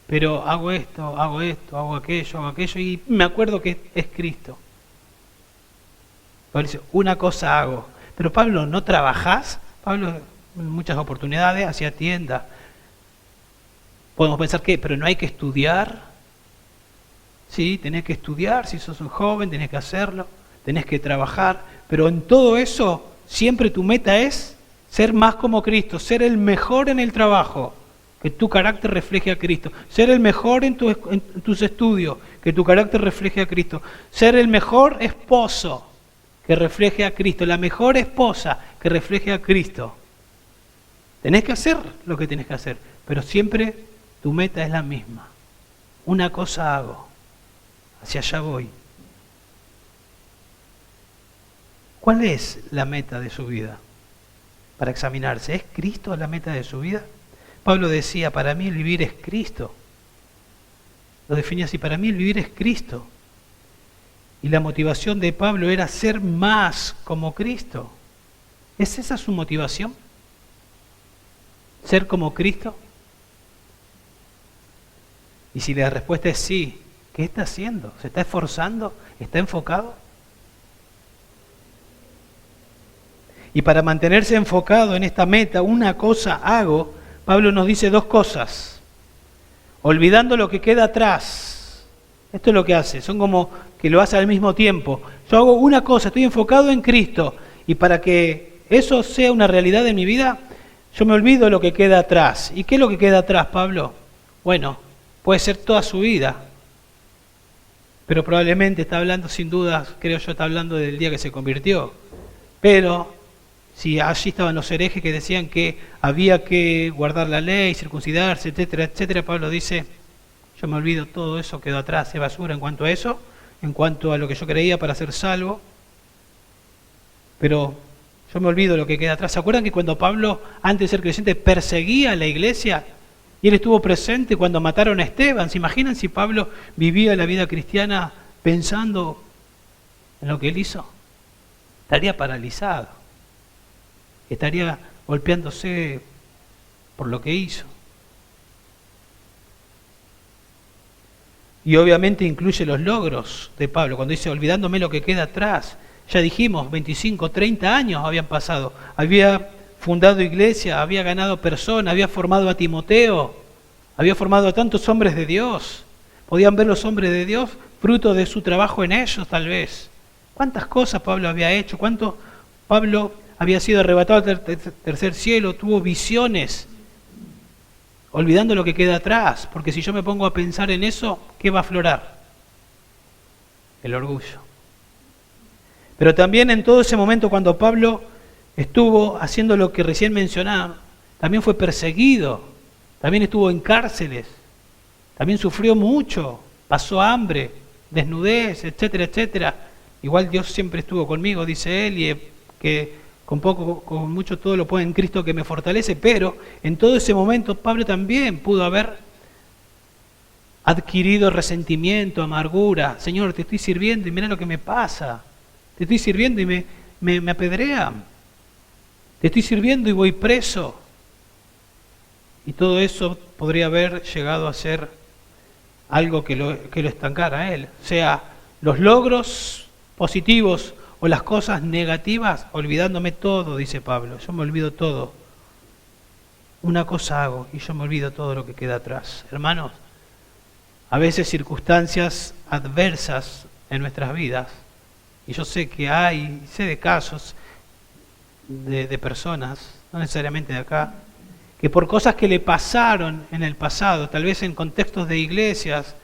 [SPEAKER 1] pero hago esto, hago aquello y me acuerdo que es Cristo. Pablo dice, una cosa hago. Pero Pablo, ¿no trabajás? Pablo en muchas oportunidades hacía tienda. Podemos pensar que, pero no hay que estudiar. Sí, tenés que estudiar, si sos un joven tenés que hacerlo, tenés que trabajar, pero en todo eso siempre tu meta es ser más como Cristo, ser el mejor en el trabajo, que tu carácter refleje a Cristo, ser el mejor en tus estudios, que tu carácter refleje a Cristo, ser el mejor esposo, que refleje a Cristo, la mejor esposa, que refleje a Cristo. Tenés que hacer lo que tenés que hacer, pero siempre tu meta es la misma. Una cosa hago, hacia allá voy. ¿Cuál es la meta de su vida? Para examinarse, ¿es Cristo la meta de su vida? Pablo decía, para mí el vivir es Cristo. Lo definía así, para mí el vivir es Cristo. Y la motivación de Pablo era ser más como Cristo. ¿Es esa su motivación? ¿Ser como Cristo? Y si la respuesta es sí, ¿qué está haciendo? ¿Se está esforzando? ¿Está enfocado? Y para mantenerse enfocado en esta meta, una cosa hago, Pablo nos dice dos cosas. Olvidando lo que queda atrás. Esto es lo que hace, son como que lo hace al mismo tiempo. Yo hago una cosa, estoy enfocado en Cristo. Y para que eso sea una realidad en mi vida, yo me olvido de lo que queda atrás. ¿Y qué es lo que queda atrás, Pablo? Bueno, puede ser toda su vida. Pero probablemente está hablando, sin dudas, creo yo, está hablando del día que se convirtió. Pero si allí estaban los herejes que decían que había que guardar la ley, circuncidarse, etcétera, etcétera, Pablo dice, yo me olvido, todo eso quedó atrás, es basura en cuanto a eso, en cuanto a lo que yo creía para ser salvo. Pero yo me olvido lo que queda atrás. ¿Se acuerdan que cuando Pablo, antes de ser creyente, perseguía a la iglesia? Y él estuvo presente cuando mataron a Esteban. ¿Se imaginan si Pablo vivía la vida cristiana pensando en lo que él hizo? Estaría paralizado. Estaría golpeándose por lo que hizo. Y obviamente incluye los logros de Pablo. Cuando dice, olvidándome lo que queda atrás. Ya dijimos, 25, 30 años habían pasado. Había fundado iglesia, había ganado personas, había formado a Timoteo, había formado a tantos hombres de Dios. Podían ver los hombres de Dios fruto de su trabajo en ellos, tal vez. ¿Cuántas cosas Pablo había hecho? ¿Cuánto Pablo había sido arrebatado al tercer cielo? Tuvo visiones, olvidando lo que queda atrás. Porque si yo me pongo a pensar en eso, ¿qué va a aflorar? El orgullo. Pero también en todo ese momento cuando Pablo estuvo haciendo lo que recién mencionaba, también fue perseguido, también estuvo en cárceles, también sufrió mucho, pasó hambre, desnudez, etcétera, etcétera. Igual Dios siempre estuvo conmigo, dice él, y que con poco, con mucho todo lo puedo en Cristo que me fortalece, pero en todo ese momento Pablo también pudo haber adquirido resentimiento, amargura. Señor, te estoy sirviendo y mira lo que me pasa. Te estoy sirviendo y me apedrean. Te estoy sirviendo y voy preso. Y todo eso podría haber llegado a ser algo que lo estancara a él. O sea, los logros positivos o las cosas negativas, olvidándome todo, dice Pablo. Yo me olvido todo. Una cosa hago y yo me olvido todo lo que queda atrás. Hermanos, a veces circunstancias adversas en nuestras vidas, y yo sé que sé de casos de personas, no necesariamente de acá, que por cosas que le pasaron en el pasado, tal vez en contextos de iglesias,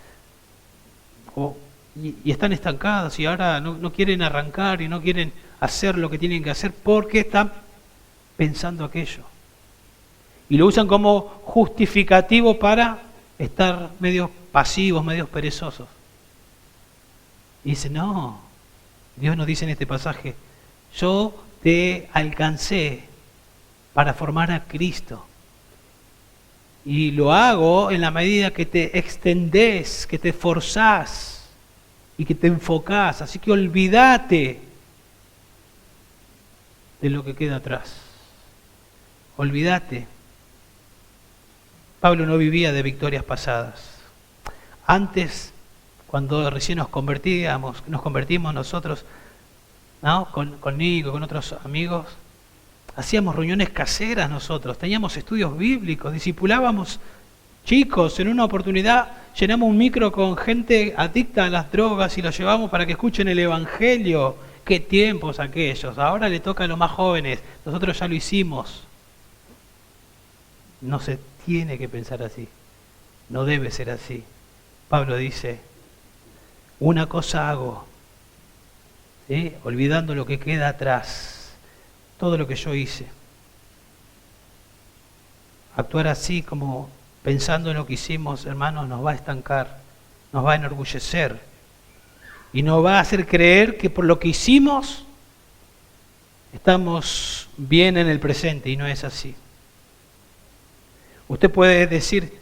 [SPEAKER 1] y están estancados y ahora no quieren arrancar y no quieren hacer lo que tienen que hacer porque están pensando aquello. Y lo usan como justificativo para estar medios pasivos, medios perezosos. Y dice, no, Dios nos dice en este pasaje, yo te alcancé para formar a Cristo. Y lo hago en la medida que te extendés, que te esforzás. y que te enfocás. Así que olvídate de lo que queda atrás. Olvídate. Pablo no vivía de victorias pasadas. Antes, cuando recién nos convertimos nosotros, ¿no? Con Nico, con otros amigos, hacíamos reuniones caseras nosotros, teníamos estudios bíblicos, discipulábamos chicos. En una oportunidad llenamos un micro con gente adicta a las drogas y los llevamos para que escuchen el Evangelio. ¡Qué tiempos aquellos! Ahora le toca a los más jóvenes, nosotros ya lo hicimos. No se tiene que pensar así, no debe ser así. Pablo dice, una cosa hago, ¿sí? Olvidando lo que queda atrás, todo lo que yo hice. Actuar así como pensando en lo que hicimos, hermanos, nos va a estancar, nos va a enorgullecer y nos va a hacer creer que por lo que hicimos estamos bien en el presente, y no es así. Usted puede decir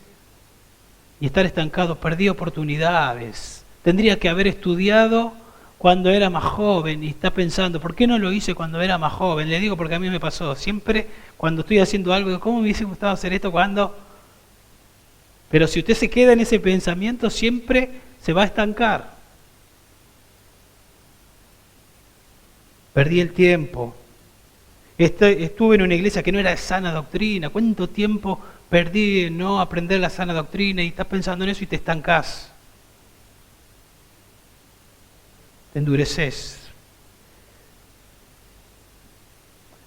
[SPEAKER 1] y estar estancado, perdí oportunidades, tendría que haber estudiado cuando era más joven, y está pensando, ¿por qué no lo hice cuando era más joven? Le digo porque a mí me pasó, siempre cuando estoy haciendo algo, ¿cómo me hubiese gustado hacer esto cuando? Pero si usted se queda en ese pensamiento, siempre se va a estancar. Perdí el tiempo. Estuve en una iglesia que no era de sana doctrina. ¿Cuánto tiempo perdí en no aprender la sana doctrina? Y estás pensando en eso y te estancás. Te endureces.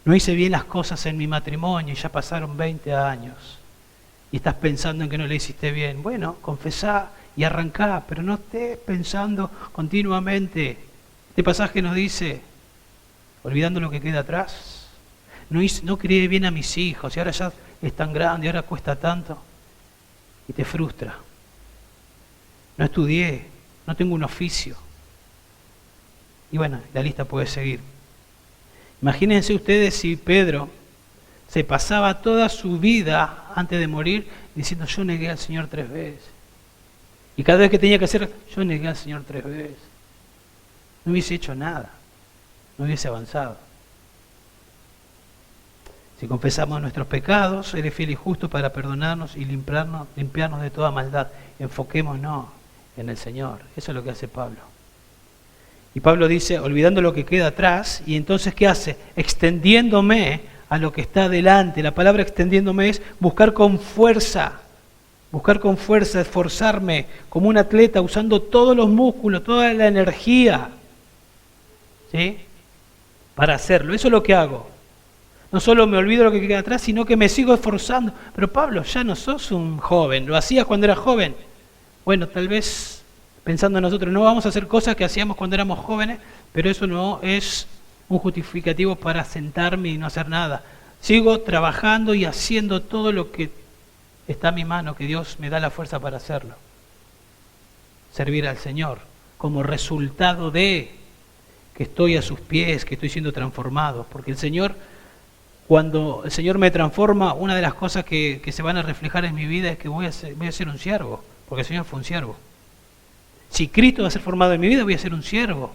[SPEAKER 1] No hice bien las cosas en mi matrimonio y ya pasaron 20 años. Y estás pensando en que no le hiciste bien. Bueno, confesá y arrancá, pero no estés pensando continuamente. Este pasaje nos dice, olvidando lo que queda atrás, no crié bien a mis hijos y ahora ya es tan grande y ahora cuesta tanto. Y te frustra. No estudié, no tengo un oficio. Y bueno, la lista puede seguir. Imagínense ustedes si Pedro se pasaba toda su vida antes de morir diciendo, yo negué al Señor 3 veces. Y cada vez que tenía que hacer, yo negué al Señor 3 veces. No hubiese hecho nada, no hubiese avanzado. Si confesamos nuestros pecados, Él es fiel y justo para perdonarnos y limpiarnos de toda maldad. Enfoquémonos en el Señor. Eso es lo que hace Pablo. Y Pablo dice, olvidando lo que queda atrás, y entonces ¿qué hace? Extendiéndome a lo que está delante. La palabra extendiéndome es buscar con fuerza, esforzarme como un atleta, usando todos los músculos, toda la energía, ¿sí? Para hacerlo. Eso es lo que hago. No solo me olvido lo que queda atrás, sino que me sigo esforzando. Pero Pablo, ya no sos un joven, lo hacías cuando eras joven. Bueno, tal vez pensando en nosotros, no vamos a hacer cosas que hacíamos cuando éramos jóvenes, pero eso no es un justificativo para sentarme y no hacer nada. Sigo trabajando y haciendo todo lo que está a mi mano, que Dios me da la fuerza para hacerlo. Servir al Señor como resultado de que estoy a sus pies, que estoy siendo transformado. Porque el Señor, cuando el Señor me transforma, una de las cosas que se van a reflejar en mi vida es que voy a ser un siervo, porque el Señor fue un siervo. Si Cristo va a ser formado en mi vida, voy a ser un siervo.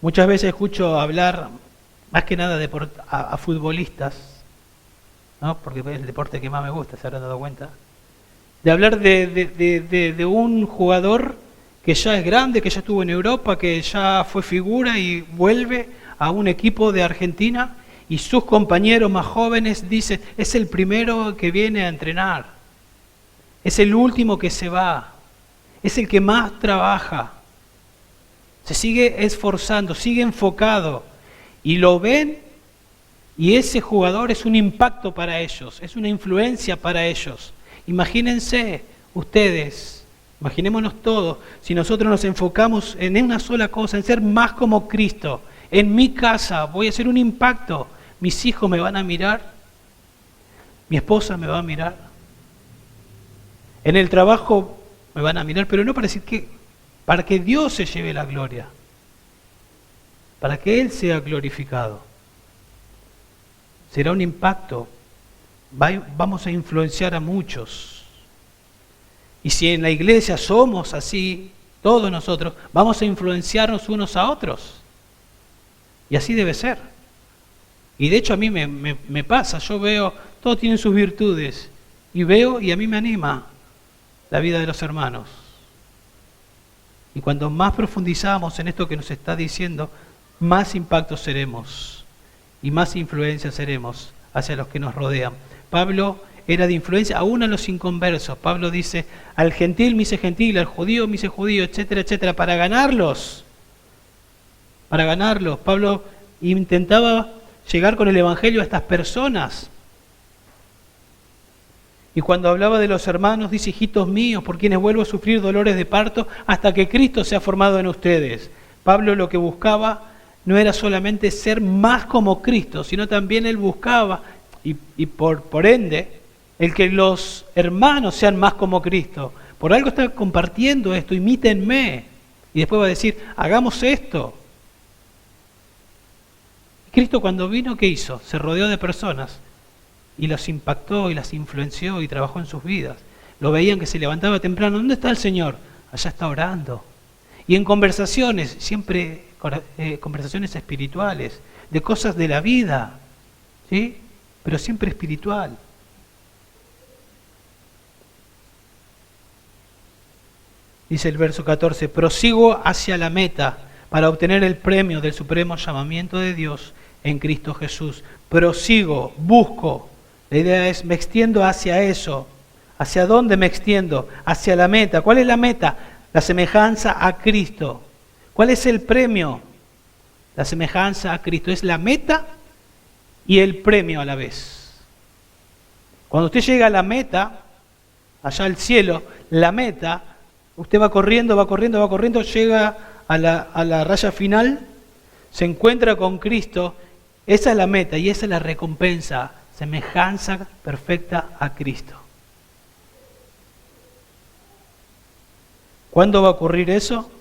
[SPEAKER 1] Muchas veces escucho hablar, más que nada a futbolistas, ¿no? Porque es el deporte que más me gusta, se habrán dado cuenta, de hablar de un jugador que ya es grande, que ya estuvo en Europa, que ya fue figura y vuelve a un equipo de Argentina y sus compañeros más jóvenes dicen, es el primero que viene a entrenar. Es el último que se va, es el que más trabaja, se sigue esforzando, sigue enfocado y lo ven y ese jugador es un impacto para ellos, es una influencia para ellos. Imagínense ustedes, imaginémonos todos, si nosotros nos enfocamos en una sola cosa, en ser más como Cristo, en mi casa voy a hacer un impacto, mis hijos me van a mirar, mi esposa me va a mirar. En el trabajo me van a mirar, pero no para decir para que Dios se lleve la gloria, para que Él sea glorificado. Será un impacto, vamos a influenciar a muchos. Y si en la iglesia somos así, todos nosotros, vamos a influenciarnos unos a otros. Y así debe ser. Y de hecho a mí me pasa, yo veo, todos tienen sus virtudes, y veo y a mí me anima la vida de los hermanos. Y cuando más profundizamos en esto que nos está diciendo, más impacto seremos y más influencia seremos hacia los que nos rodean. Pablo era de influencia aún a los inconversos. Pablo dice, al gentil me hice gentil, al judío me hice judío, etcétera, etcétera, para ganarlos. Pablo intentaba llegar con el evangelio a estas personas. Y cuando hablaba de los hermanos, dice, hijitos míos, por quienes vuelvo a sufrir dolores de parto hasta que Cristo sea formado en ustedes. Pablo lo que buscaba no era solamente ser más como Cristo, sino también él buscaba, y por ende, el que los hermanos sean más como Cristo. Por algo está compartiendo esto, imítenme. Y después va a decir, hagamos esto. Cristo cuando vino, ¿qué hizo? Se rodeó de personas y los impactó y las influenció y trabajó en sus vidas. Lo veían que se levantaba temprano. ¿Dónde está el Señor? Allá está orando. Y en conversaciones, siempre conversaciones espirituales, de cosas de la vida, ¿sí? Pero siempre espiritual. Dice el verso 14, prosigo hacia la meta para obtener el premio del supremo llamamiento de Dios en Cristo Jesús. Prosigo, busco. La idea es, me extiendo hacia eso. ¿Hacia dónde me extiendo? Hacia la meta. ¿Cuál es la meta? La semejanza a Cristo. ¿Cuál es el premio? La semejanza a Cristo. Es la meta y el premio a la vez. Cuando usted llega a la meta, allá al cielo, la meta, usted va corriendo, llega a la raya final, se encuentra con Cristo. Esa es la meta y esa es la recompensa, semejanza perfecta a Cristo. ¿Cuándo va a ocurrir eso?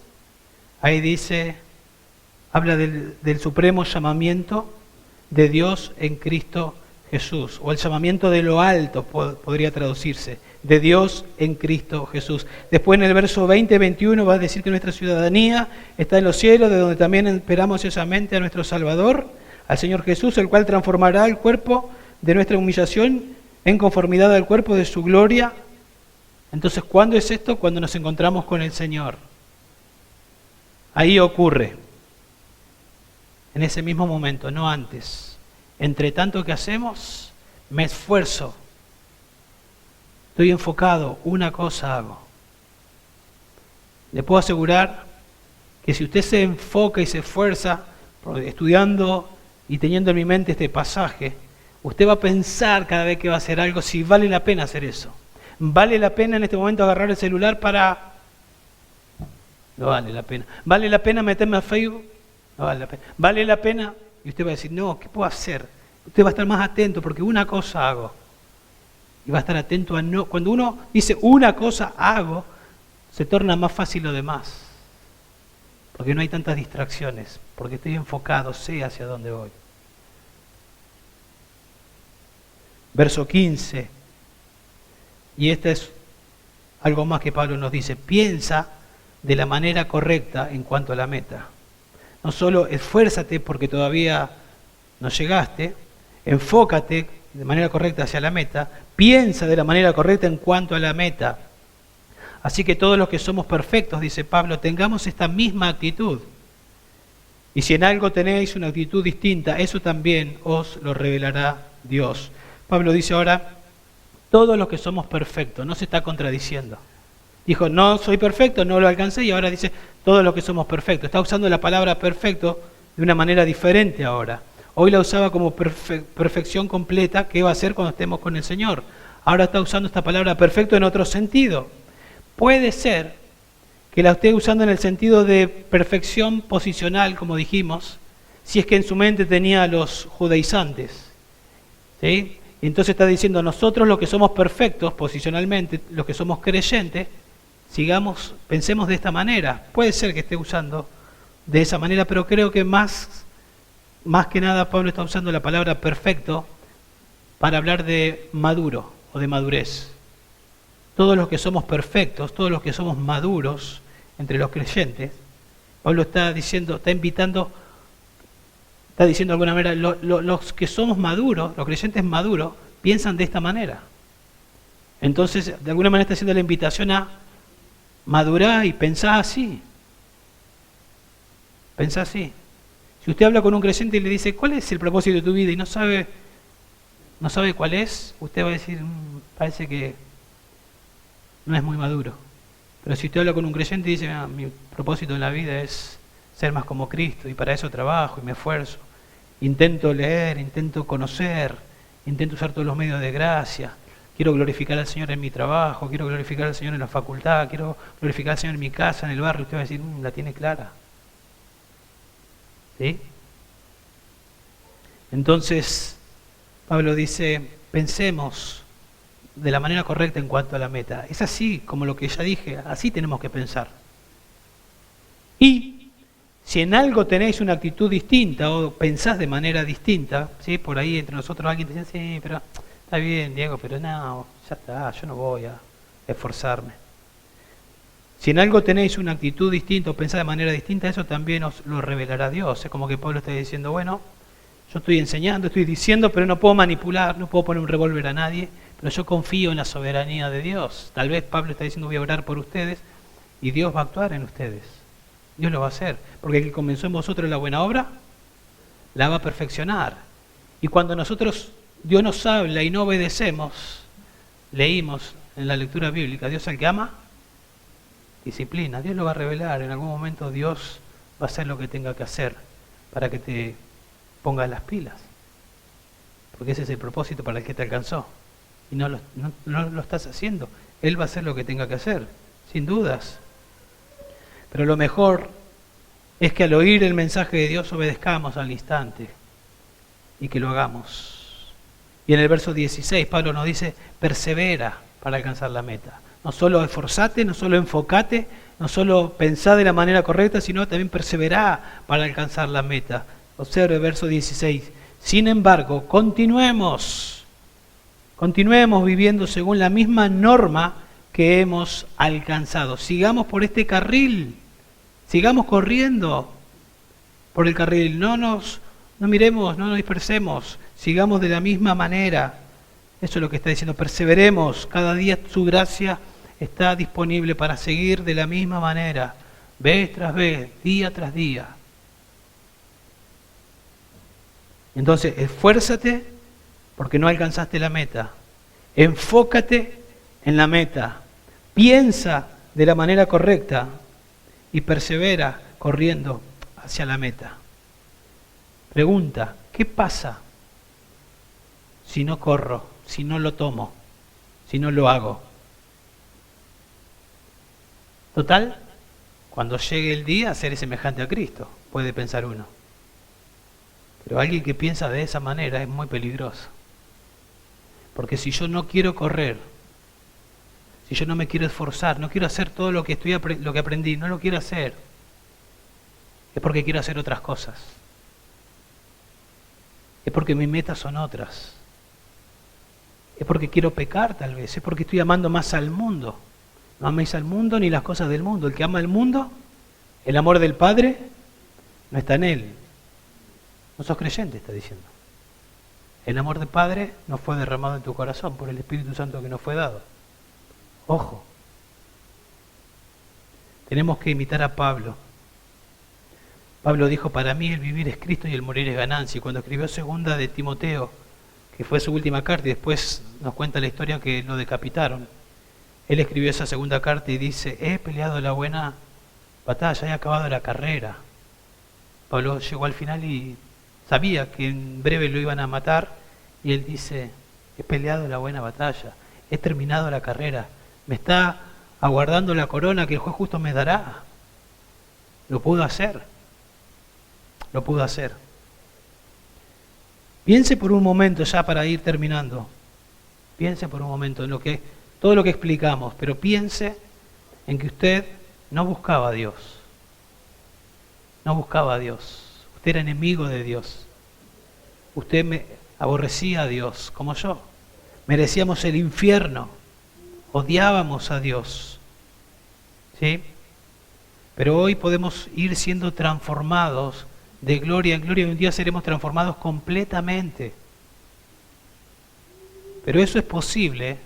[SPEAKER 1] Ahí dice, habla del supremo llamamiento de Dios en Cristo Jesús, o el llamamiento de lo alto podría traducirse, de Dios en Cristo Jesús. Después en el verso 20-21 va a decir que nuestra ciudadanía está en los cielos, de donde también esperamos ansiosamente a nuestro Salvador, al Señor Jesús, el cual transformará el cuerpo de nuestra humillación en conformidad al cuerpo de su gloria. Entonces, ¿cuándo es esto? Cuando nos encontramos con el Señor. Ahí ocurre, en ese mismo momento, no antes. Entre tanto que hacemos, me esfuerzo. Estoy enfocado, una cosa hago. Le puedo asegurar que si usted se enfoca y se esfuerza estudiando y teniendo en mi mente este pasaje, usted va a pensar cada vez que va a hacer algo si vale la pena hacer eso. ¿Vale la pena en este momento agarrar el celular para...? No vale la pena. ¿Vale la pena meterme a Facebook? No vale la pena. ¿Vale la pena? Y usted va a decir, no, ¿qué puedo hacer? Usted va a estar más atento porque una cosa hago. Y va a estar atento a no... Cuando uno dice una cosa hago, se torna más fácil lo demás. Porque no hay tantas distracciones. Porque estoy enfocado, sé hacia dónde voy. Verso 15. Y este es algo más que Pablo nos dice. Piensa de la manera correcta en cuanto a la meta. No solo esfuérzate porque todavía no llegaste, enfócate de manera correcta hacia la meta, piensa de la manera correcta en cuanto a la meta. Así que todos los que somos perfectos, dice Pablo, tengamos esta misma actitud. Y si en algo tenéis una actitud distinta, eso también os lo revelará Dios. Pablo dice ahora, todos los que somos perfectos, no se está contradiciendo. Dijo, no soy perfecto, no lo alcancé, y ahora dice, todos los que somos perfectos. Está usando la palabra perfecto de una manera diferente ahora. Hoy la usaba como perfección completa, que va a ser cuando estemos con el Señor. Ahora está usando esta palabra perfecto en otro sentido. Puede ser que la esté usando en el sentido de perfección posicional, como dijimos, si es que en su mente tenía a los judaizantes. ¿Sí? Y entonces está diciendo, nosotros los que somos perfectos posicionalmente, los que somos creyentes, pensemos de esta manera. Puede ser que esté usando de esa manera, pero creo que más que nada Pablo está usando la palabra perfecto para hablar de maduro o de madurez. todos los que somos perfectos, todos los que somos maduros entre los creyentes, Pablo está diciendo, está diciendo de alguna manera, los que somos maduros, los creyentes maduros, piensan de esta manera. Entonces, de alguna manera está haciendo la invitación a madurar y pensar así. Pensá así. Si usted habla con un creyente y le dice, ¿cuál es el propósito de tu vida? Y no sabe cuál es, usted va a decir, parece que no es muy maduro. Pero si usted habla con un creyente y dice, mi propósito en la vida es ser más como Cristo, y para eso trabajo y me esfuerzo, intento leer, intento conocer, intento usar todos los medios de gracia, quiero glorificar al Señor en mi trabajo, quiero glorificar al Señor en la facultad, quiero glorificar al Señor en mi casa, en el barrio, usted va a decir, la tiene clara. ¿Sí? Entonces, Pablo dice, pensemos de la manera correcta en cuanto a la meta. Es así como lo que ya dije, así tenemos que pensar. Y si en algo tenéis una actitud distinta o pensás de manera distinta, ¿sí? Por ahí entre nosotros alguien te dice, sí, pero está bien, Diego, pero no, ya está, yo no voy a esforzarme. Si en algo tenéis una actitud distinta o pensás de manera distinta, eso también os lo revelará Dios. Es como que Pablo está diciendo, bueno, yo estoy enseñando, estoy diciendo, pero no puedo manipular, no puedo poner un revólver a nadie, pero yo confío en la soberanía de Dios. Tal vez Pablo está diciendo, voy a orar por ustedes y Dios va a actuar en ustedes. Dios lo va a hacer, porque el que comenzó en vosotros la buena obra, la va a perfeccionar. Y cuando Dios nos habla y no obedecemos, leímos en la lectura bíblica, Dios al que ama, disciplina. Dios lo va a revelar, en algún momento Dios va a hacer lo que tenga que hacer para que te pongas las pilas. Porque ese es el propósito para el que te alcanzó. Y no lo estás haciendo. Él va a hacer lo que tenga que hacer, sin dudas. Pero lo mejor es que al oír el mensaje de Dios obedezcamos al instante y que lo hagamos. Y en el verso 16 Pablo nos dice, persevera para alcanzar la meta. No solo esforzate, no solo enfocate, no solo pensá de la manera correcta, sino también perseverá para alcanzar la meta. Observe el verso 16. Sin embargo, continuemos viviendo según la misma norma que hemos alcanzado. Sigamos por este carril, sigamos corriendo por el carril, no miremos, no nos dispersemos, sigamos de la misma manera. Eso es lo que está diciendo, perseveremos, cada día su gracia está disponible para seguir de la misma manera, vez tras vez, día tras día. Entonces, esfuérzate porque no alcanzaste la meta. Enfócate en la meta. Piensa de la manera correcta y persevera corriendo hacia la meta. Pregunta, ¿qué pasa si no corro, si no lo tomo, si no lo hago? Total, cuando llegue el día, seré semejante a Cristo, puede pensar uno. Pero alguien que piensa de esa manera es muy peligroso. Porque si yo no quiero correr, si yo no me quiero esforzar, no quiero hacer todo lo que aprendí, no lo quiero hacer, es porque quiero hacer otras cosas. Es porque mis metas son otras. Es porque quiero pecar tal vez, es porque estoy amando más al mundo. No améis al mundo ni las cosas del mundo. El que ama al mundo, el amor del Padre no está en él. No sos creyente, está diciendo. El amor del Padre no fue derramado en tu corazón por el Espíritu Santo que nos fue dado. Ojo. Tenemos que imitar a Pablo. Pablo dijo, para mí el vivir es Cristo y el morir es ganancia. Y cuando escribió segunda de Timoteo, que fue su última carta, y después nos cuenta la historia que lo decapitaron, él escribió esa segunda carta y dice, he peleado la buena batalla, he acabado la carrera. Pablo llegó al final y sabía que en breve lo iban a matar, y él dice, he peleado la buena batalla, he terminado la carrera, me está aguardando la corona que el juez justo me dará. Lo pudo hacer, lo pudo hacer. Piense por un momento, ya para ir terminando, piense por un momento en todo lo que explicamos, pero piense en que usted no buscaba a Dios, no buscaba a Dios. Usted era enemigo de Dios. Usted aborrecía a Dios, como yo. Merecíamos el infierno. odiábamos a Dios, ¿sí? Pero hoy podemos ir siendo transformados de gloria en gloria y un día seremos transformados completamente. Pero eso es posible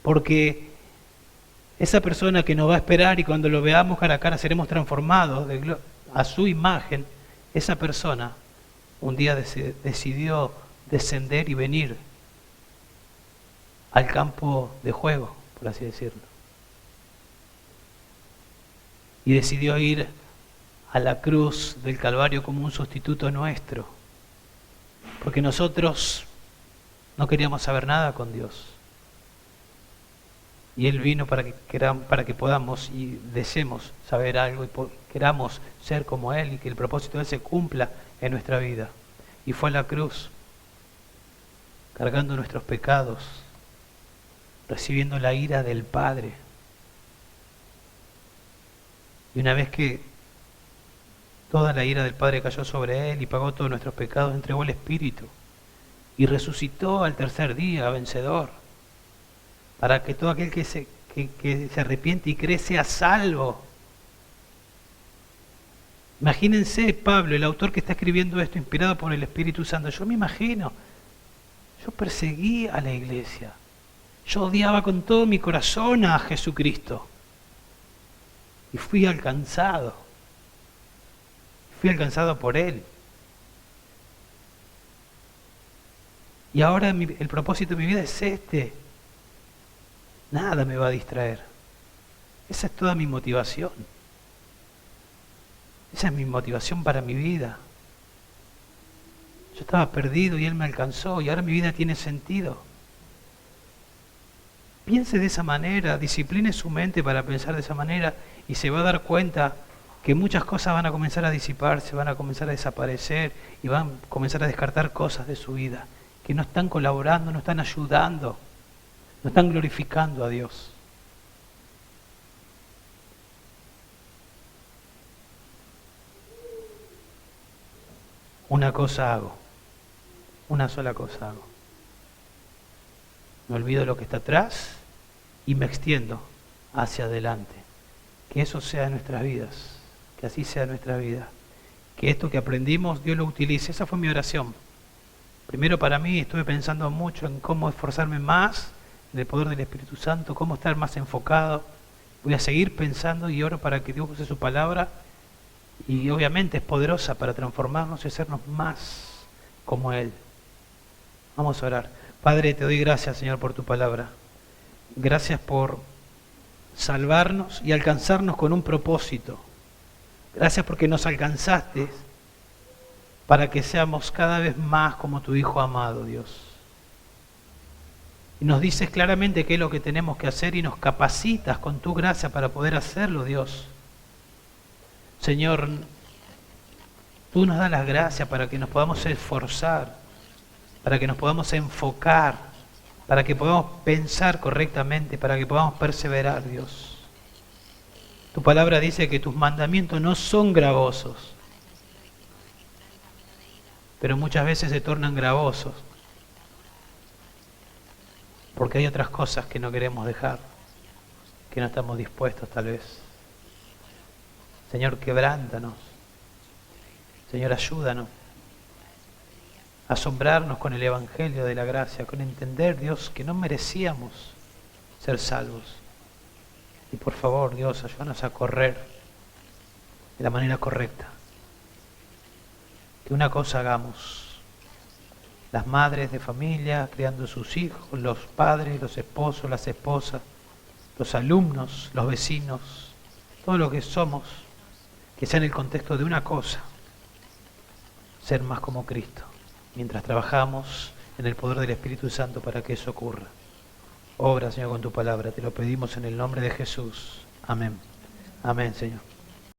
[SPEAKER 1] porque esa persona que nos va a esperar y cuando lo veamos cara a cara seremos transformados a su imagen, esa persona un día decidió descender y venir al campo de juego, por así decirlo. Y decidió ir a la cruz del Calvario como un sustituto nuestro, porque nosotros no queríamos saber nada con Dios. Y Él vino para que podamos y deseemos saber algo y queramos ser como Él y que el propósito de Él se cumpla en nuestra vida. Y fue a la cruz, cargando nuestros pecados, recibiendo la ira del Padre. Y una vez que toda la ira del Padre cayó sobre Él y pagó todos nuestros pecados, entregó el Espíritu y resucitó al tercer día vencedor, para que todo aquel que se arrepiente y cree sea salvo. Imagínense, Pablo, el autor que está escribiendo esto, inspirado por el Espíritu Santo. Yo me imagino, yo perseguí a la iglesia, yo odiaba con todo mi corazón a Jesucristo y fui alcanzado por Él. Y ahora el propósito de mi vida es este. Nada me va a distraer. Esa es toda mi motivación. Esa es mi motivación para mi vida. Yo estaba perdido y Él me alcanzó y ahora mi vida tiene sentido. Piense de esa manera, discipline su mente para pensar de esa manera y se va a dar cuenta que muchas cosas van a comenzar a disiparse, van a comenzar a desaparecer y van a comenzar a descartar cosas de su vida que no están colaborando, no están ayudando, no están glorificando a Dios. Una cosa hago, una sola cosa hago. Me olvido de lo que está atrás y me extiendo hacia adelante. Que eso sea en nuestras vidas, que así sea en nuestra vida. Que esto que aprendimos Dios lo utilice. Esa fue mi oración. Primero para mí estuve pensando mucho en cómo esforzarme más en el poder del Espíritu Santo, cómo estar más enfocado. Voy a seguir pensando y oro para que Dios use su palabra y obviamente es poderosa para transformarnos y hacernos más como Él. Vamos a orar. Padre, te doy gracias, Señor, por tu palabra. Gracias por salvarnos y alcanzarnos con un propósito. Gracias porque nos alcanzaste para que seamos cada vez más como tu Hijo amado, Dios. Y nos dices claramente qué es lo que tenemos que hacer y nos capacitas con tu gracia para poder hacerlo, Dios. Señor, tú nos das las gracias para que nos podamos esforzar, para que nos podamos enfocar, para que podamos pensar correctamente, para que podamos perseverar, Dios. Tu palabra dice que tus mandamientos no son gravosos, pero muchas veces se tornan gravosos, porque hay otras cosas que no queremos dejar, que no estamos dispuestos tal vez. Señor, quebrántanos. Señor, ayúdanos a asombrarnos con el Evangelio de la gracia, con entender, Dios, que no merecíamos ser salvos. Y por favor, Dios, ayúdanos a correr de la manera correcta. Que una cosa hagamos. Las madres de familia criando sus hijos, los padres, los esposos, las esposas, los alumnos, los vecinos, todo lo que somos, que sea en el contexto de una cosa, ser más como Cristo, mientras trabajamos en el poder del Espíritu Santo para que eso ocurra. Obra, Señor, con tu palabra, te lo pedimos en el nombre de Jesús. Amén. Amén, Señor.